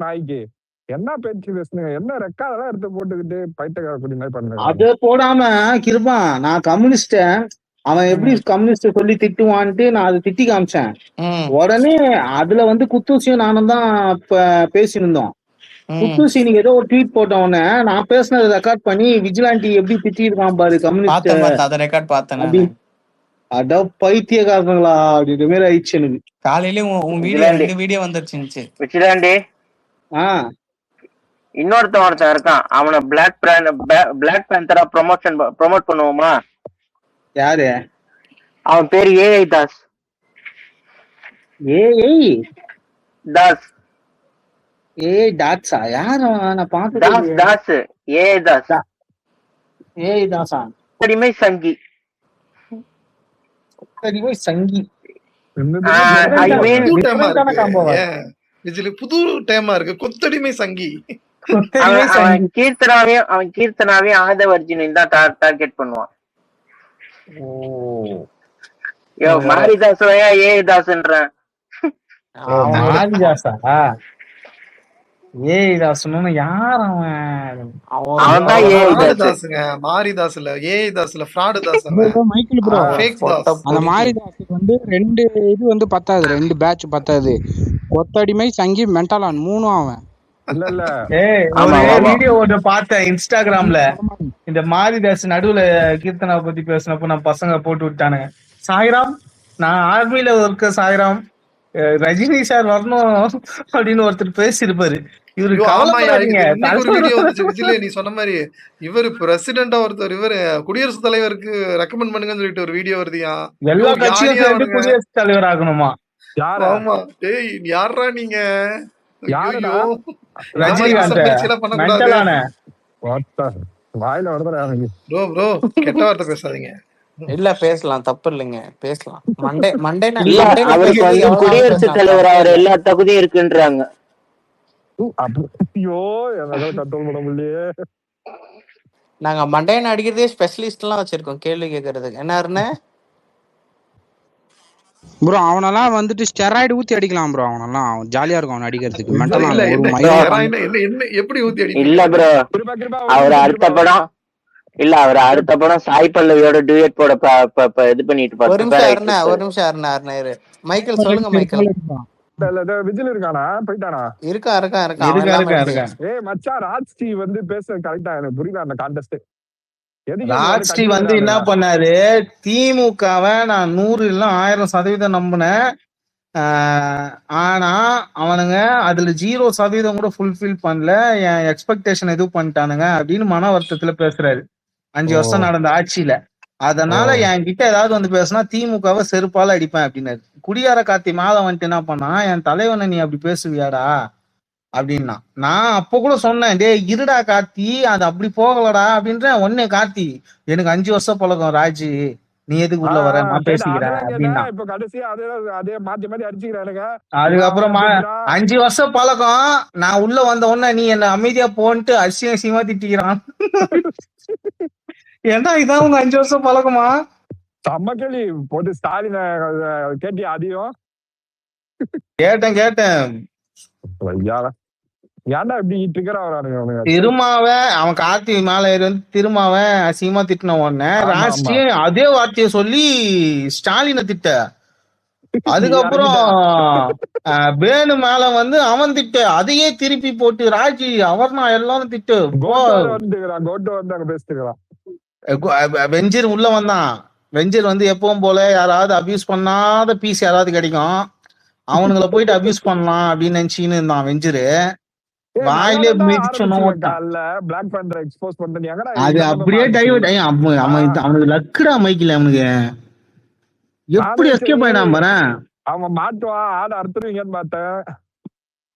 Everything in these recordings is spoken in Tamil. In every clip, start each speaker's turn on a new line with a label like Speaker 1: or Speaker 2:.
Speaker 1: நாய்க்கு என்ன பேச்சு பேசுனுங்க, என்ன ரெக்கார்டெல்லாம் எடுத்து போட்டுக்கிட்டு பைத்தியக்கார குடி மாதிரி பண்ணுங்க.
Speaker 2: அது போடாம கிருபான், நான் கம்யூனிஸ்ட அவன் எப்படி கம்யூனிஸ்ட சொல்லி திட்டுவான்ட்டு நான் அதை திட்டி காமிச்சேன். உடனே அதுல வந்து குத்தூசியும் நானும் தான் பேசியிருந்தோம். குத்தூசி நீங்க ஏதோ ஒரு ட்வீட் போட்ட உடனே நான் பேசினதை ரெக்கார்ட் பண்ணி விஜிலாண்டி எப்படி திட்டி இருக்கான் பாரு கம்யூனிஸ்ட், அதான் பைத்தியக்காரங்களா அப்படின்ற மாதிரி ஆயிடுச்சு எனக்கு.
Speaker 3: காலையில உன் வீடியோ வந்துருச்சு
Speaker 4: விஜிலாண்டி. ஒருத்தன் இருக்கான், அவனை பிளாக் பேந்தரா ப்ரொமோட் பண்ணுவோமா?
Speaker 2: யாரு
Speaker 4: அவன் பேரு AI Das.
Speaker 2: AI
Speaker 4: Das
Speaker 2: AI டாட்ஸா? யார் நான் பார்த்தேன்.
Speaker 4: தாஸ் ஏஐ தாஸ்.
Speaker 2: ஏஐ தாஸா?
Speaker 4: அடிமை சங்கி.
Speaker 2: அடிமை சங்கி
Speaker 5: புது டைமா இருக்கு. கொத்தடிமை சங்கி.
Speaker 4: அவன் கீர்த்தனாவையும் ஆதவர்ஜினையும் தான் டார்கெட் பண்ணுவான். மாரிதாஸ் ஏஐ தாஸ்ன்றேன்.
Speaker 2: மாரிதாஸா? ஏஐ தாஸ்னு யார்
Speaker 4: அவன் தான் ஏஐ
Speaker 5: தாஸ்ங்க. மாரிதாஸ் இல்ல, ஏஐ தாஸ் இல்ல, ஃப்ராட் தாஸ்.
Speaker 6: மைக்கேல் ப்ரோ, அந்த மாரிதாஸுக்கு வந்து 2 இது வந்து பத்தாது, 2 பேட்ச் பத்தாது. கொத்தடிமை சங்கி மென்டலான் 3 அவன்.
Speaker 2: வீடியோ ஒன்று பார்த்தேன் இன்ஸ்டாகிராம்ல. இந்த மாரிதாஸ் நடுவுல கீர்த்தனா பத்தி பேசினப்போ நான் பசங்க போட்டு விட்டானுங்க, சாய்ராம் நான் ஆர்மியில இருக்க சாய்ராம், ரஜினி சார் வரணும் அப்படின்னு ஒருத்தர் பேசியிருப்பாரு. இவரு
Speaker 5: நீ சொன்ன மாதிரி இவரு பிரசிடென்டா ஒருத்தர், இவரு குடியரசுத் தலைவருக்கு ரெக்கமெண்ட் பண்ணுங்கன்னு சொல்லிட்டு ஒரு வீடியோ வருதியா,
Speaker 2: எல்லா கட்சியும் சேர்ந்து குடியரசுத் தலைவர் ஆகணுமா?
Speaker 5: ஆமா. டேய் யாரா நீங்க? கெட்ட வார்த்தை பேசாதீங்க.
Speaker 3: இல்ல பேசலாம், தப்பு இல்லைங்க, பேசலாம். மண்டே
Speaker 4: குடியரசுத் தலைவர் அவர் எல்லா தகுதியும் இருக்குன்றாங்க.
Speaker 3: நாங்க மண்டையன் அடிக்கிறதே ஸ்பெஷலிஸ்ட் எல்லாம் வச்சிருக்கோம் கேள்வி கேட்கறதுக்கு. என்ன
Speaker 6: ப்ரோ அவனெல்லாம் வந்துட்டு ஸ்டெராய்டு ஊத்தி அடிக்கலாம் ப்ரோ. அவனெல்லாம் ஜாலியா இருக்கும் அவன் அடிக்கிறதுக்கு.
Speaker 4: இல்ல ப்ரோ, அவர் அடுத்த படம் சாய் பல்லவியோட டூயட் போட இது பண்ணிட்டு
Speaker 3: ஒரு நிமிஷம் மைக்கேல் சொல்லுங்க. மைக்கேல்
Speaker 1: விஜில் இருக்கானா? போயிட்டானா?
Speaker 3: இருக்கா.
Speaker 1: ஏய் மச்சான், ராஜ்ஸ்ரீ வந்து பேசுறது கரெக்டா எனக்கு புரியல அந்த கான்டெஸ்ட்.
Speaker 2: ராஜ்ஸ்ரீ வந்து என்ன பண்ணாரு, திமுகவை நான் 100 இல்ல 1000% நம்பினேன். ஆனா அவனுங்க அதுல 0% கூட ஃபுல்ஃபில் பண்ணல, என் எக்ஸ்பெக்டேஷன் எதுவும் பண்ணிட்டானுங்க அப்படின்னு மன வருத்தத்துல பேசுறாரு. 5 வருஷம் நடந்த ஆட்சியில. அதனால என்கிட்ட ஏதாவது வந்து பேசினா திமுகவை செருப்பால அடிப்பேன் அப்படின்னாரு. குடியார கார்த்தி மேல வந்துட்டு என்ன பண்ணா, என் தலைவனை நீ அப்படி பேசுவியாடா அப்படின்னா. நான் அப்ப கூட சொன்னேன், டே இருடா கார்த்தி, அது அப்படி போகலடா அப்படின்ற. ஒன்னே கார்த்தி எனக்கு 5 வருஷம் பழக்கம் ராஜு, நீ எதுக்கு உள்ள வர, நான் பேசிக்கிறேன் அப்படின்னா. அதுக்கப்புறம் 5 வருஷம் பழக்கம், நான் உள்ள வந்த உடனே நீ என்ன அமைதியா போன்ட்டு அசியமா திட்டிக்கிறான். ஏன்னா இதான் உங்க 5 வருஷம் பழக்கமா?
Speaker 1: செம்ம கேள்வி போட்டு ஸ்டாலின் கேட்டியா? அதையும்
Speaker 2: கேட்டேன்.
Speaker 1: ஏன்டா இப்படி
Speaker 2: திருமாவ அவன் கார்த்தி மேல வந்து திருமாவ அசிங்கமா திட்டின உடனே ராஷ்டிரிய அதே வார்த்தையை சொல்லி ஸ்டாலினை திட்ட. அதுக்கப்புறம் வேணு மேல வந்து அவன் திட்டு, அதையே திருப்பி போட்டு ராஜி அவர்னா எல்லாரும் திட்டு. வெஞ்சர் உள்ள வந்தான். வெஞ்சர் வந்து எப்பவும் போல யாராவது அபியூஸ் பண்ணாத பீஸ் யாராவது கிடைக்கும், அவனுங்களை போயிட்டு அபியூஸ் பண்ணலாம் அப்படின்னு நினைச்சின்னு இருந்தான் வெஞ்சரு. வாயிலே அது அப்படியே டைவர்ட் ஆகி அவனுக்கு லக்குடா மைக்கில். அவனுக்கு எப்படி எஸ்கேப் ஆயிடாம பாரு.
Speaker 1: அவன் மாட்டுவான், ஆட அறுத்துருவீங்கன்னு பார்த்தேன்.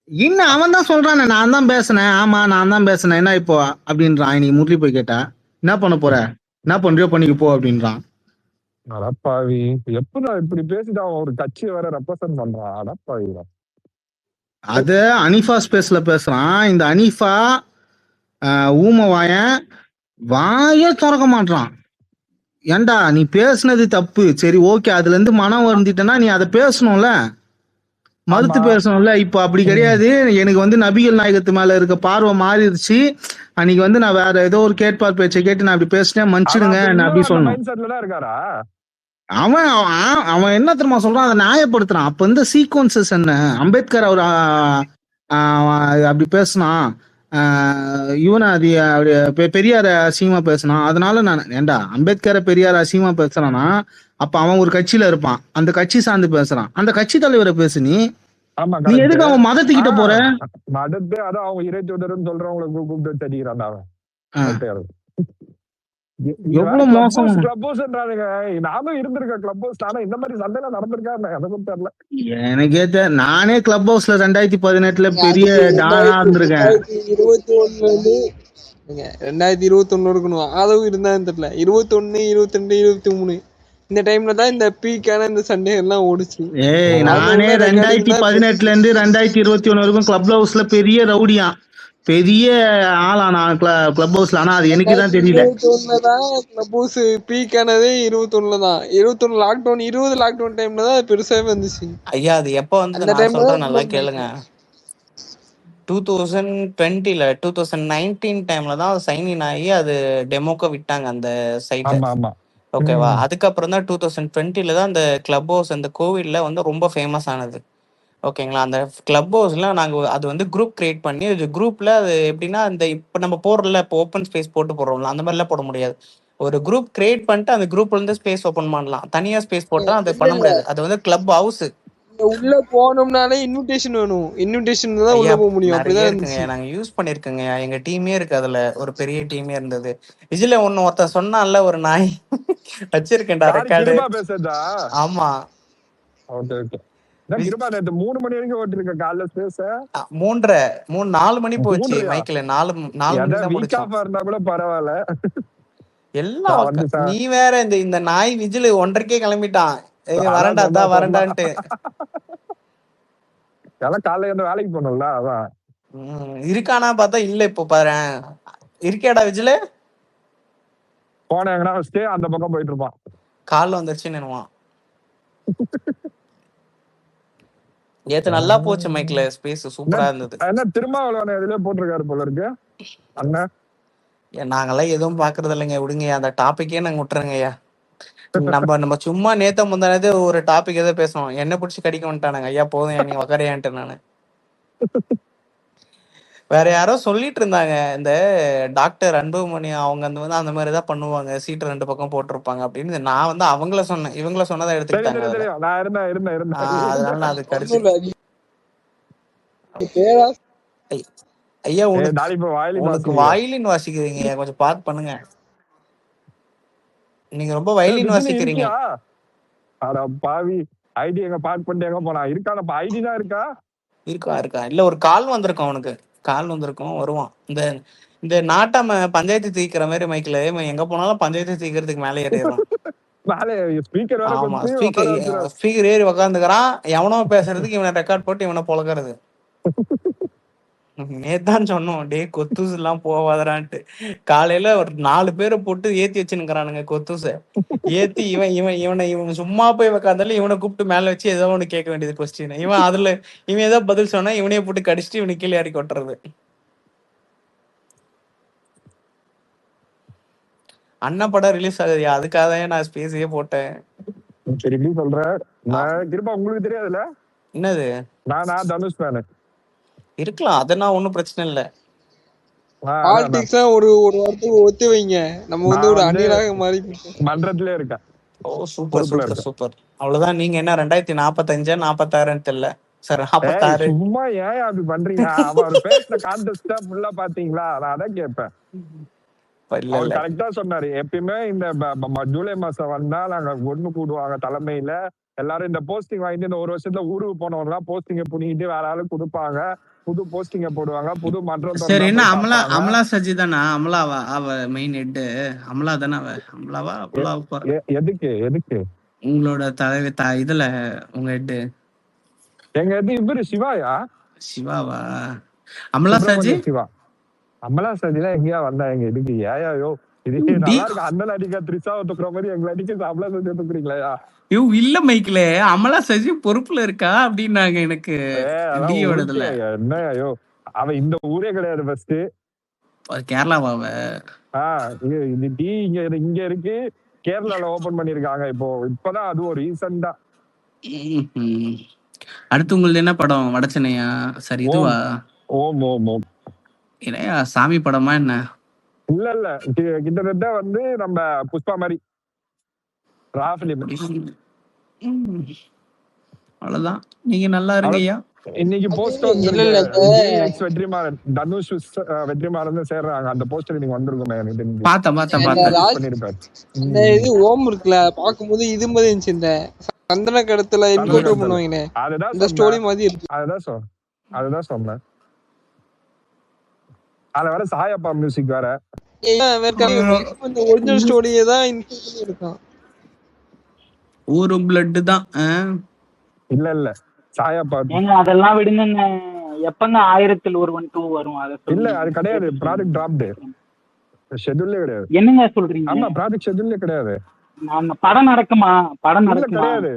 Speaker 2: இன்னும் அவன் தான் சொல்றானே, நான் தான் பேசினேன். ஆமா நான் தான் பேசினேன், என்ன இப்போ அப்படின்றான். இன்னைக்கு முரளி போய் கேட்டா, என்ன பண்ண போற, என்ன பண்றியோ பண்ணிக்கு போ அப்படின்றான்.
Speaker 1: அடப்பாவி, எப்படா இப்படி பேசிட்டு அவன் ஒரு கட்சியை வேற ரெப்ரசன்ட் பண்றான். அடப்பாவி,
Speaker 2: அது அனிஃபா ஸ்பேஸ்ல பேசுறான். இந்த அனிஃபா ஊமவாயன் வாயே திறக்க மாட்டான். ஏண்டா நீ பேசுனது தப்பு, சரி ஓகே, அதுல இருந்து மனம் வந்துட்டேன்னா நீ அதை பேசணும்ல. மறுத்து
Speaker 1: ஆமா
Speaker 2: பேசணும்ல. இப்போ அப்படி கிடையாது. எனக்கு வந்து நபிகள் நாயகத்து மேல இருக்க பார்வை மாறிடுச்சு. அன்னைக்கு வந்து நான் வேற ஏதோ ஒரு கேட்பார் பேச்சை கேட்டு நான் அப்படி பேசினேன்,
Speaker 1: ஆனா
Speaker 2: மன்னிச்சிடுங்க
Speaker 1: அப்ப
Speaker 2: நான்
Speaker 1: இன்னும்
Speaker 2: அப்படி
Speaker 1: அந்த
Speaker 2: சொல்லணும்.
Speaker 1: மைண்ட் செட்ல தான் இருக்காரா?
Speaker 2: அவன் அவன் என்ன தெரியுமா சொல்றான், அதை நியாயப்படுத்துறான். அப்ப இந்த சீக்வன்சஸ் என்ன, அம்பேத்கர் அவர் அப்படி பேசினான், இவனை அது பெரியார அசிங்கமா பேசினான், அதனால நான் ஏண்டா அம்பேத்கரை பெரியார அசிங்கமா பேசுறானா, அப்ப அவன் ஒரு கட்சியில இருப்பான், அந்த கட்சி சார்ந்து பேசுறான், அந்த கட்சி தலைவரை பேசு நீ.
Speaker 1: ஆமா
Speaker 2: நீ
Speaker 1: கரெக்ட்.
Speaker 2: எதுக்கு அவன் மதத்துக்கிட்ட போற?
Speaker 1: அடுத்து அதான் அவங்க இறைச்சோதரன்னு சொல்றவங்களை கூப்பிட்டு வச்சு அடிக்கிறான் அவன்.
Speaker 2: எவ்வளவு மோசம்.
Speaker 1: கிளப் ஹவுஸ்ன்றானுங்க. நானும் இருந்திருக்கேன் கிளப் ஹவுஸ். ஆனா இந்த மாதிரி சண்டையில நடந்திருக்கா எனக்கும் தெரியல.
Speaker 2: எனக்கே நானே கிளப் ஹவுஸ்ல 2018 பெரிய டானா இருந்திருக்கேன்.
Speaker 6: 2021 இருக்கணும், அதுவும் இருந்தான்னு தெரியல. 21, 22, 23 இந்த டைம்ல தான் இந்த பீக்கான இந்த சண்டே எல்லாம் ஓடுச்சு.
Speaker 2: நானே 2018 இருந்து 2021 வரைக்கும் கிளப் ஹவுஸ்ல பெரிய ரவுடியா, பெரிய ஆளா நான் கிளப் ஹவுஸ்ல. ஆனா அது எனக்கு தான் தெரியல.
Speaker 6: 21 தான் கிளப் ஹவுஸ் பீக் ஆனதே 21 தான். 21 லாக்டவுன், 20 லாக்டவுன் டைம்ல தான் பெருசாவே வந்துச்சு.
Speaker 3: ஐயா அது எப்ப வந்து நான் சொல்றேன் நல்லா கேளுங்க. 2020ல 2019 டைம்ல தான் சைன் இன் ஆகி அது டெமோக்க விட்டாங்க அந்த சைட்டை. ஓகேவா? அதுக்கப்புறம் தான் 2020ல தான் அந்த கிளப் ஹவுஸ் அந்த கோவிட்ல வந்து ரொம்ப ஃபேமஸ் ஆனது. ஓகேங்களா? அந்த கிளப் ஹவுஸ்ல நாங்கள் அது வந்து குரூப் கிரியேட் பண்ணி, அது குரூப்ல அது எப்படின்னா அந்த இப்போ நம்ம போடுறல, இப்போ ஓப்பன் ஸ்பேஸ் போட்டு போடுறோம்ல, அந்த மாதிரிலாம் போட முடியாது. ஒரு குரூப் கிரியேட் பண்ணிட்டு அந்த குரூப்ல இருந்து ஸ்பேஸ் ஓப்பன் பண்ணலாம். தனியா ஸ்பேஸ் போட்டா அது பண்ண முடியாது. அது வந்து கிளப் ஹவுஸ்.
Speaker 6: உள்ள போனோம்னாலே இன்விடேஷன் வேணும். இன்விடேஷன் தான் உள்ள போக முடியும். அப்படிதான்
Speaker 3: இருக்குங்க. நாங்க யூஸ் பண்ணிருக்கோங்க. எங்க டீமே இருக்கு, அதுல ஒரு பெரிய டீமே இருந்தது. இதுல ஒருத்தன் சொன்னான்ல, ஒரு நாய் வச்சிருக்கேன்டா ரெக்கார்டு. ஆமா
Speaker 1: நேத்து 3 மணி வரைக்கும் ஓட்டிருக்க காலைல ஸ்பேஸ்.
Speaker 3: 4 மணி போச்சு மைக்ல. 4 மணி தான் முடிச்சோம்.
Speaker 1: கூட பரவாயில்ல.
Speaker 3: எல்லாம் நீ வேற இந்த நாய் விஜில் 1:30க்கே கிளம்பிட்டான். வரண்டாதா வரண்டான்ட்டு.
Speaker 1: காலையில இருந்து வேலைக்கு போனோம்ல, அதான்
Speaker 3: இருக்கானா பார்த்தா இல்ல. இப்போ பாரு, இருக்கேடா விஜில
Speaker 1: போனேங்கன்னா அந்த பக்கம் போயிட்டு இருப்பான்.
Speaker 3: காலைல வந்துருச்சுன்னு நினைவான். ஏத்து நல்லா போச்சு மைக்ல, ஸ்பேஸ் சூப்பரா இருந்தது.
Speaker 1: என்ன திருமாவளவன் இதுலயே போட்டிருக்காரு போல இருக்கு அண்ணா.
Speaker 3: நாங்கெல்லாம் எதுவும் பாக்குறது இல்லைங்க, விடுங்க. அந்த டாபிக்கே நாங்க விட்டுறோங்கய்யா. நம்ம சும்மா நேத்த முந்தானது ஒரு டாபிக் எதோ பேசணும், என்ன பிடிச்சி கடிக்க வந்துட்டானுங்க. ஐயா போதும் நீ உக்காரியான்ட்டு. நானு வேற யாரோ சொல்லிட்டு இருந்தாங்க, இந்த டாக்டர் அன்புமணி அவங்க வந்து அந்த மாதிரிதான் பண்ணுவாங்க, சீட்டு 2 பக்கம் போட்டிருப்பாங்க அப்படின்னு. நான் வந்து அவங்கள சொன்னேன், இவங்கள சொன்னதை எடுத்துக்கிட்டாங்க. அதனால நான் அது கடிச்சு. ஐயா உனக்கு வயலின் வாசிக்கிறீங்க, கொஞ்சம் பார்த்து பண்ணுங்க. நீங்க ரொம்ப வயலின் வாசிக்கிறீங்க.
Speaker 1: பாவி ஐடி எங்க பார்க் பண்ணிட்டு எங்க போனா இருக்கானப்ப? ஐடி தான் இருக்கா
Speaker 3: இல்ல ஒரு கால் வந்திருக்கும், அவனுக்கு கால் வந்திருக்கும், வருவான். இந்த நாட்டாம பஞ்சாயத்து தீக்கிற மாதிரி மைக்ல எங்க போனாலும் பஞ்சாயத்து தீக்கிறதுக்கு மேலே ஏறிடுறான். ஸ்பீக்கர் ஏறி உக்காந்துக்கிறான். எவனோ பேசுறதுக்கு இவனை ரெக்கார்ட் போட்டு இவனை பொழக்கிறது. நேத்தான் சொன்னோம், டே கொத்தூஸ் எல்லாம் போவாதரான்ட்டு. காலையில ஒரு 4 பேரை போட்டு ஏத்தி வச்சுன்னுக்குறானுங்க கொத்தூச. ஏத்தி இவன் சும்மா போய் உக்காந்தாலும் இவனை கூப்பிட்டு மேல வச்சு ஏதோ ஒண்ணு கேட்க வேண்டியது கொஸ்டின். இவன் ஏதோ பதில் சொன்னா இவனையே போட்டு கடிச்சிட்டு இவனை கீழே இறக்கி கொட்டுறது. அண்ணா படம் ரிலீஸ் ஆகுது, அதுக்காக தான் நான் ஸ்பேஸையே போட்டேன்.
Speaker 1: சொல்றேன் உங்களுக்கு தெரியாதுல்ல
Speaker 3: என்னது?
Speaker 1: நான் தனுஷ் ஃபேன்.
Speaker 3: இருக்கலாம், அதெல்லாம் ஒண்ணும் பிரச்சனை இல்ல.
Speaker 6: பாலிடிக்ஸ் ஒரு வாரத்துக்கு ஒத்தி வைங்க, நம்ம வந்து ஒரு அணிலாக மாறி
Speaker 1: மன்றத்திலே இருக்கேன்.
Speaker 3: ஓ சூப்பர் சூப்பர் சூப்பர். அவ்வளவுதான். நீங்க என்ன 2045 46 தெரியல சார்? 46.
Speaker 1: சும்மா ஏன் அப்படி பண்றீங்க? அவர் பேசுற கான்டெஸ்ட் ஃபுல்லா பாத்தீங்களா? நான் அதான் கேட்பேன். அவர் கரெக்டா சொன்னாரு. எப்பயுமே இந்த ஜூலை மாசம் வந்தா நாங்க ஒண்ணு கூடுவாங்க தலைமையில எல்லாரும். இந்த போஸ்டிங் வாங்கிட்டு இந்த 1 வருஷத்துல ஊருக்கு போனவங்க போஸ்டிங்க புனிக்கிட்டு வேற ஆளுக்கு கொடுப்பாங்க, புது போஸ்டிங்க போடுவாங்க, புது மன்றம்.
Speaker 3: சரி, என்ன அமலா சஜி தானா? அமலாவா அவ மெயின் ஹெட்? அமலா தானே அவ? அமலாவா?
Speaker 1: எதுக்கு
Speaker 3: உங்களோட தலைவர் இதுல உங்க ஹெட்?
Speaker 1: எங்க ஹெட் இவரு சிவாயா?
Speaker 3: சிவாவா? அமலா சஜி?
Speaker 1: சிவா அமலா சஜிலாம் எங்கேயா வந்தா எங்க இதுக்கு? ஏயாயோ இது நல்லா இருக்கு. அண்ணன் அடிக்க த்ரிஷாவை தூக்குற மாதிரி எங்களை அடிக்க அமலா சஜியை தூக்குறீங்களா?
Speaker 3: இல்ல மைக்கில அமலா சசி பொறுப்புல இருக்கா அப்படின்னாங்க எனக்கு டியோடதுல.
Speaker 1: என்ன ஐயோ அவன் இந்த ஊரே கிடையாது ஃபர்ஸ்ட்.
Speaker 3: கேரளாவாவ
Speaker 1: இது டி இங்க இருக்கு, கேரளால ஓபன் பண்ணிருக்காங்க இப்போ. இப்பதான் அதுவும் ரீசெண்டா.
Speaker 3: அடுத்து உங்களுக்கு என்ன படம்? வடச்சென்னையா? சரி இதுவா?
Speaker 1: ஓம் ஓம் ஓம்
Speaker 3: இல்லையா சாமி படமா என்ன?
Speaker 1: இல்ல இல்ல கிட்டத்தட்ட வந்து நம்ம புஷ்பா மாதிரி
Speaker 3: அவ்வளவுதான். நீங்க நல்லா இருங்க ஐயா.
Speaker 1: இன்னைக்கு போஸ்ட் வெற்றிமாறன் தனுஷ் வெற்றிமாறன் சேர்றாங்க. அந்த போஸ்டர் நீங்க வந்திருக்கும்.
Speaker 7: இது ஓம் இருக்குல்ல, பாக்கும்போது இது மாதிரி இருந்துச்சு. இந்த சந்தன கடத்துல என்கவுண்டர் பண்ணுவாங்க, அந்த ஸ்டோரி மாதிரி இருக்கு.
Speaker 1: அதுதான் சொன்னேன். அத வேற சாயப்பா மியூசிக் வேற.
Speaker 7: ஒரிஜினல் ஸ்டோரியே தான் இருக்கான்.
Speaker 3: ஒரு பிளட் தான்.
Speaker 1: இல்ல இல்ல சாயப்பா
Speaker 4: அதெல்லாம் விடுங்க. எப்பங்க 1000ல் ஒருவன் 2 வரும்?
Speaker 1: இல்ல அது கிடையாது. ப்ராஜெக்ட் டிராப்ட் ஷெட்யூல்லே கிடையாது.
Speaker 4: என்னங்க சொல்றீங்க?
Speaker 1: ஆமா ப்ராஜெக்ட் ஷெட்யூல்லே கிடையாது.
Speaker 4: படம் நடக்குமா? படம் நடக்குமா?
Speaker 1: கிடையாது.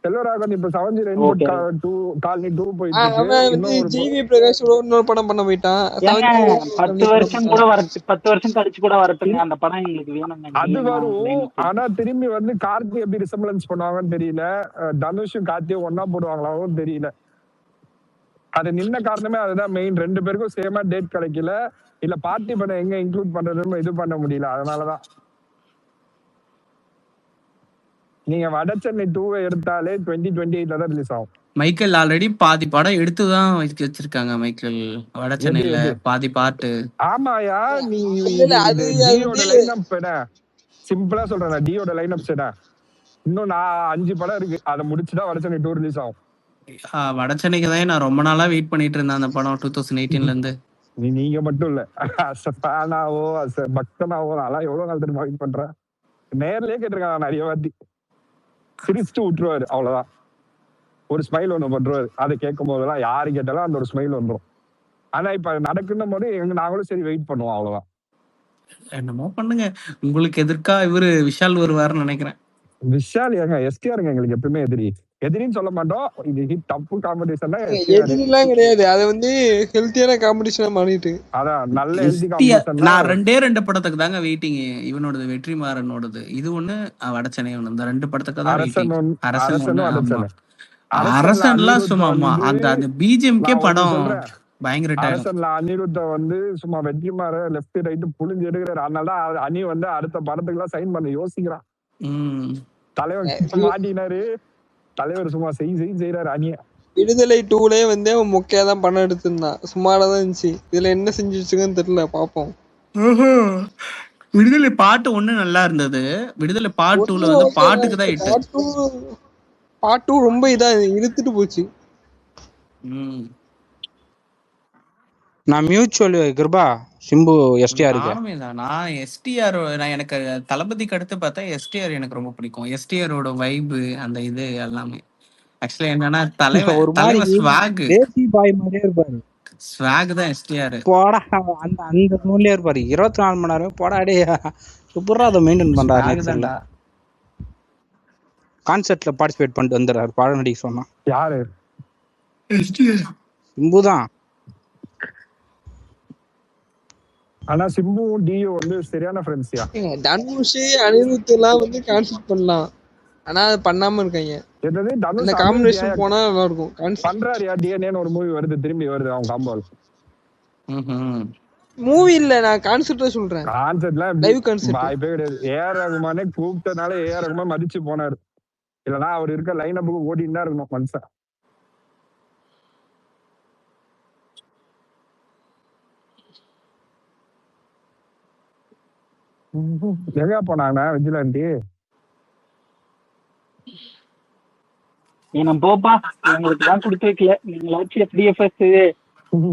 Speaker 1: செல்வராகவன் இப்ப 7 ரெயின்போட் காலனி 2 போயிட்டு
Speaker 7: இருக்கு. ஜிவி பிரகாஷ் இன்னொரு படம் பண்ண போயிட்டான்.
Speaker 4: 10 வருஷம் கூட வரது, 10 வருஷம் கழிச்சு கூட வரதுங்க. அந்த படம் எங்களுக்கு வேணுங்க.
Speaker 1: அது வரும். ஆனா திரும்பி வந்து கார்த்தி எப்படி ரிசம்பிளன்ஸ் பண்ணுவாங்கன்னு தெரியல. தனுஷும் கார்த்தியும் ஒன்னா போடுவாங்களாவும் தெரியல. அது நின்ன காரணமே அதுதான் மெயின். 2 பேருக்கும் சேமா டேட் கிடைக்கல. இல்ல பார்ட்டி பண்ண எங்க இன்க்ளூட் பண்றதுன்னு இது பண்ண முடியல. அதனாலதான் நீங்க வடச்சென்னை 2 எடுத்தாலே 2028 தான் ரிலீஸ் ஆகும்.
Speaker 3: மைக்கேல் ஆல்ரெடி பாதி படம் எடுத்துதான் வச்சிருக்காங்க. மைக்கேல் வடச்சென்னையில பாதி பாட்டு.
Speaker 1: ஆமாயா, நீ சிம்பிளா சொல்றேன். டியோட லைன் அப் செடா இன்னும் 5 படம் இருக்கு. அதை முடிச்சுதான் வடச்சென்னை 2 ரிலீஸ் ஆகும்.
Speaker 3: வடச்சென்னைக்கு தான் நான் ரொம்ப நாளா வெயிட் பண்ணிட்டு இருந்தேன் அந்த படம் 2018ல இருந்து.
Speaker 1: நீங்க மட்டும் இல்ல, ஃபேனாவோ பக்தனாவோ அதெல்லாம் எவ்வளவு நாள் தெரியுமா வெயிட் பண்றேன். நேர்லயே கேட்டிருக்காங்க நிறைய வாட்டி. சிரிச்சுட்டு விட்டுருவாரு, அவ்வளவுதான். ஒரு ஸ்மைல் ஒண்ணு பண்றாரு. அதை கேட்கும் போதெல்லாம் யாரு கேட்டாலும் அந்த ஒரு ஸ்மைல் வந்துடும். ஆனா இப்ப நடக்குன்னும் போது நாங்களும் சரி வெயிட் பண்ணுவோம், அவ்வளவுதான்.
Speaker 3: என்னமோ பண்ணுங்க. உங்களுக்கு எதிர்க்கா இவரு விஷால் வருவாருன்னு நினைக்கிறேன்.
Speaker 1: விஷால் ஏங்க எஸ்டிஆருங்க எங்களுக்கு எப்பவுமே எதிரின்னு சொல்ல மாட்டோம். இது ஹிட் டப்பு காம்படிஷன்
Speaker 7: எதிரிலாம் கிடையாது. அது வந்து ஹெல்த்தியான காம்படிஷன் பண்ணிட்டு.
Speaker 1: அதான் நல்ல ஹெல்தி காம்படிஷன்.
Speaker 3: நான் 2 படத்துக்கு தாங்க வெயிட்டிங். இவனோடது வெற்றிமாறனோடது, இது ஒண்ணு வடச்சென்னை ஒண்ணு. இந்த 2 படத்துக்கு தான் வெயிட்டிங். அரசன்லாம் சும்மா அந்த பிஜிஎம்கே படம் பயங்கர
Speaker 1: அரசன்ல அனிருத்த வந்து சும்மா வெற்றிமாற லெஃப்ட் ரைட் புளிஞ்சு எடுக்கிறாரு. அதனாலதான் அணி வந்து அடுத்த படத்துக்கு எல்லாம் சைன் பண்ண யோசிக்கிறான். தலைவர் மாட்டினாரு. தலைவர் சும்மா செய்யறாரு அணிய.
Speaker 7: விடுதலை 2லயே வந்து அவன் மொக்கையா தான் படம் எடுத்திருந்தான். சுமாராதான் இருந்துச்சு. இதுல என்ன செஞ்சு வச்சுக்கன்னு தெரியல, பாப்போம்.
Speaker 3: விடுதலை பாட்டு 1 நல்லா இருந்தது. விடுதலை பார்ட் 2ல வந்து பாட்டுக்கு தான் இட்டு.
Speaker 7: பார்ட் 2 ரொம்ப இதா இழுத்துட்டு போச்சு.
Speaker 6: நான் மியூச்சுவல் கிருபா சிம்பு எஸ்டிஆர்
Speaker 3: நான் எஸ்டிஆர் எனக்கு தளபதிக்கு அடுத்து பார்த்தா எஸ்டிஆர் எனக்கு ரொம்ப பிடிக்கும். எஸ்டிஆரோட வைப் அந்த இது எல்லாமே. ஆக்சுவலா என்னன்னா தலைவர் ஸ்வாக்
Speaker 6: பாய் மாதிரியே இருப்பாரு.
Speaker 3: ஸ்வாக் தான் எஸ்டிஆர்.
Speaker 6: போடா அந்த நூல்லே இருப்பாரு 24 மணி நேரம். போடா டே சூப்பரா அதை மெயின்டைன் பண்றாரு. கான்சர்ட்ல பார்ட்டிசிபேட் பண்ணிட்டு வந்துறாரு. பாடம் நடிக்க சொன்னா
Speaker 1: யாரு?
Speaker 6: சிம்பு தான்.
Speaker 1: ஆனா சிம்பு டியோ வந்து சரியான ஃப்ரெண்ட்ஸ்யா.
Speaker 7: தனுஷ் அனிருத் எல்லாம் வந்து கான்செப்ட் பண்ணலாம். ஆனா அது பண்ணாம இருக்காங்க.
Speaker 1: என்னது தனுஷ்
Speaker 7: காம்பினேஷன் போனா நல்லா இருக்கும்.
Speaker 1: பண்றாருயா. டிஎன்ஏன்னு ஒரு மூவி வருது, திரும்பி வருது அவங்க காம்போல.
Speaker 7: மூவி இல்ல, நான் கான்செப்ட்டா சொல்றேன்.
Speaker 1: கான்செப்ட்லாம் லைவ் கான்செப்ட் வாய்ப்பே கிடையாது. ஏஆர் ரகுமானே கூப்பிட்டனால ஏஆர் ரகுமான் மதிச்சு போனாரு. இல்லனா அவர் இருக்க லைன் அப்புக்கு ஓடிட்டு தான் இருக்கணும் மனுஷன். எங்க போனாங்க விஜிலாண்டி?
Speaker 4: ஏன்னா போப்பா எங்களுக்கு தான் கொடுத்து வைக்கல. நீங்களாச்சும் FDFS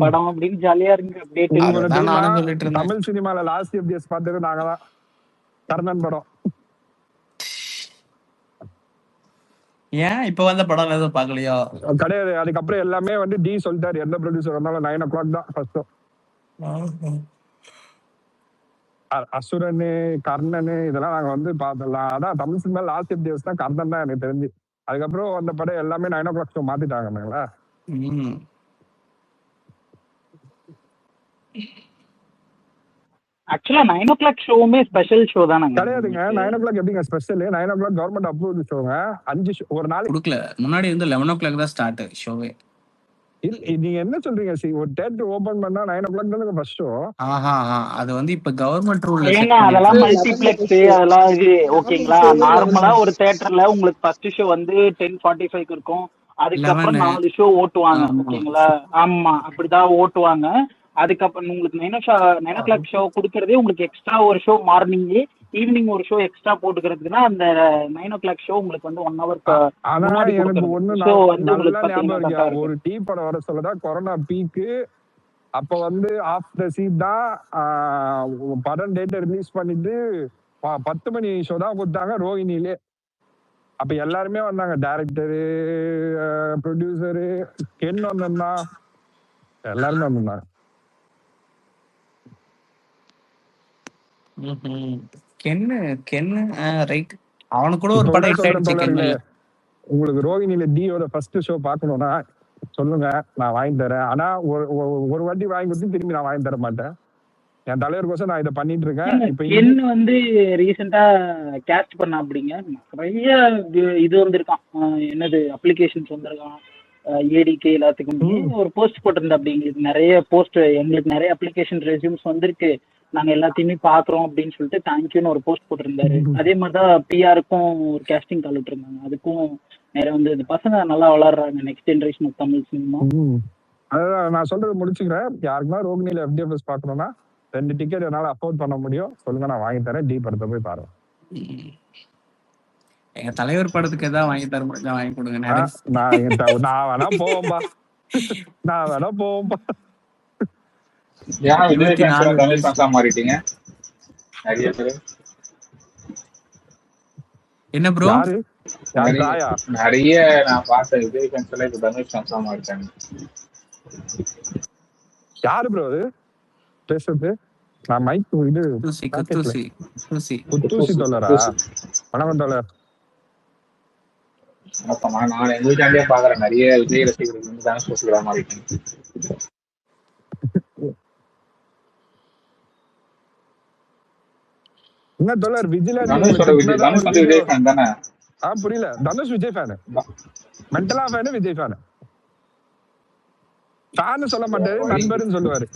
Speaker 4: படம் அப்படின்னு ஜாலியா இருங்க. அப்படியே
Speaker 1: தமிழ் சினிமால லாஸ்ட் FDFS பார்த்தது நாங்க தான். கர்ணன் படம்.
Speaker 3: ஏன் இப்ப வந்த படம் எதுவும் பாக்கலையா?
Speaker 1: கிடையாது. அதுக்கப்புறம் எல்லாமே வந்து டி சொல்லிட்டாரு. எந்த ப்ரொடியூசர் வந்தாலும் 9 o'clock தான் ஃபர்ஸ்ட். அசுரனு, கர்ணனு இதெல்லாம் நாங்க வந்து பார்த்தலாம். அதான் தமிழ் சினிமா லாஸ்ட் டேஸ் தான் கர்ணன் தான் எனக்கு தெரிஞ்சு. அதுக்கப்புறம் அந்த படம் எல்லாமே 9 o'clock ஷோ மாத்திட்டாங்கங்களா.
Speaker 4: ஆக்சுவலா 9 o'clock ஷோவுமே ஸ்பெஷல் ஷோ தானங்க?
Speaker 1: கிடையாதுங்க. 9 o'clock எப்படிங்க ஸ்பெஷல்? 9 o'clock கவர்மெண்ட் அப்ரூவ்டு ஷோங்க. 5 ஷோ ஒரு நாளைக்கு
Speaker 3: கொடுக்கல. முன்னாடி வந்து 11 o'clock தான் ஸ்டார்ட் ஷோவே.
Speaker 1: நீங்க என்ன சொல்றீங்க? ஒரு தியேட்டர் ஓபன் பண்ணா 9 o'clock தானே ஃபர்ஸ்ட் ஷோ.
Speaker 3: அது வந்து இப்ப கவர்மெண்ட் ரூல்ல
Speaker 4: ஏங்க அதெல்லாம் மல்டிப்ளெக்ஸ் அதெல்லாம் இது ஓகேங்களா? நார்மலா ஒரு தியேட்டர்ல உங்களுக்கு ஃபர்ஸ்ட் ஷோ வந்து 10:45 இருக்கும். அதுக்கப்புறம் 4 ஷோ ஓட்டுவாங்க ஓகேங்களா? ஆமா அப்படிதான் ஓட்டுவாங்க. அதுக்கப்புறம் உங்களுக்கு 9 o'clock ஷோ கொடுக்கறதே உங்களுக்கு எக்ஸ்ட்ரா ஒரு ஷோ மார்னிங் ஈவினிங் ஒரு ஷோ எக்ஸ்ட்ரா போட்டுக்கிறதுக்குன்னா அந்த 9 o'clock ஷோ உங்களுக்கு வந்து 1 hour முன்னாடி
Speaker 1: ஒரு டீ படம் வர சொல்லதான் கொரோனா பீக்கு. அப்ப வந்து ஆஃப் த சீட் தான் படம் டேட்டை ரிலீஸ் பண்ணிட்டு 10 மணி ஷோ தான் கொடுத்தாங்க ரோஹிணிலே. அப்ப எல்லாருமே வந்தாங்க, டைரக்டரு, ப்ரொடியூசரு, கென் வந்திருந்தா, எல்லாருமே வந்திருந்தாங்க.
Speaker 3: அவனுக்கு கூட ஒரு படம்
Speaker 1: உங்களுக்கு ரோஹிணில டியோட ஃபர்ஸ்ட் ஷோ பாக்கணும்னா சொல்லுங்க, நான் வாங்கி தரேன். ஆனா ஒரு வாட்டி வாங்கி கொடுத்து திரும்பி நான் வாங்கி தர மாட்டேன். என் தலைவருக்கோசம் நான் இதை பண்ணிட்டு இருக்கேன்.
Speaker 4: இப்ப என்ன வந்து ரீசெண்டா கேஸ்ட் பண்ண அப்படிங்க நிறைய இது வந்திருக்கான், என்னது அப்ளிகேஷன்ஸ் வந்திருக்கான் ஏடிகே எல்லாத்துக்குமே. ஒரு போஸ்ட் போட்டிருந்தேன் அப்படி, எங்களுக்கு நிறைய போஸ்ட், எங்களுக்கு நிறைய அப்ளிகேஷன் ரெஸ்யூம்ஸ் வந்திருக்கு, நாங்க எல்லாத்தையுமே பாக்குறோம் அப்படின்னு சொல்லிட்டு தேங்க்யூன்னு ஒரு போஸ்ட் போட்டிருந்தாரு. அதே மாதிரிதான் பிஆருக்கும் ஒரு கேஸ்டிங் கால் விட்டுருந்தாங்க. அதுக்கும் நிறைய வந்து இந்த பசங்க நல்லா வளர்றாங்க, next generation of Tamil cinema.
Speaker 1: அதான் நான் சொல்றது முடிச்சுக்கிறேன். யாருக்குன்னா ரோகிணியில எஃப்டிஎஃப்எஸ் பாக்கணும்னா 2 டிக்கெட் என்னால அஃபோர்ட் பண்ண முடியும், சொல்லுங்க, நான் வாங்கி தரேன். டி படத்தை போய் பாருங்க.
Speaker 3: எங்க தலைவர் படத்துக்கு ஏதாவது வாங்கி தர முடிஞ்சா வாங்கி கொடுங்க.
Speaker 1: நான் வேணா போவோம்பா, நான் வேணா போவோம்பா.
Speaker 3: என்ன ப்ரோ?
Speaker 8: நிறைய நான் பார்த்தேன் விஜய் ஃபேன்ஸ் எல்லாம் இப்ப தனுஷ் ஃபேன்ஸா மாறிட்டாங்க.
Speaker 1: யாரு ப்ரோ அது பேசுறது? நான் மைக் இது குத்தூசி தோழரா? வணக்கம் தோழர்.
Speaker 8: நான் எங்க வீட்டாண்டே பாக்குறேன் நிறைய விஜய் ரசிகர்கள் வந்து தனுஷ் ரசிகரா மாறிட்டாங்க.
Speaker 1: என்ன தோழர் விஜய்
Speaker 8: ஃபேன் தானே?
Speaker 1: புரியல. தனுஷ் விஜய் ஃபேன், மென்டலா ஃபேன், விஜய் ஃபேன். ஃபேன் சொல்ல மாட்டாரு, நண்பர்னு சொல்லுவாரு.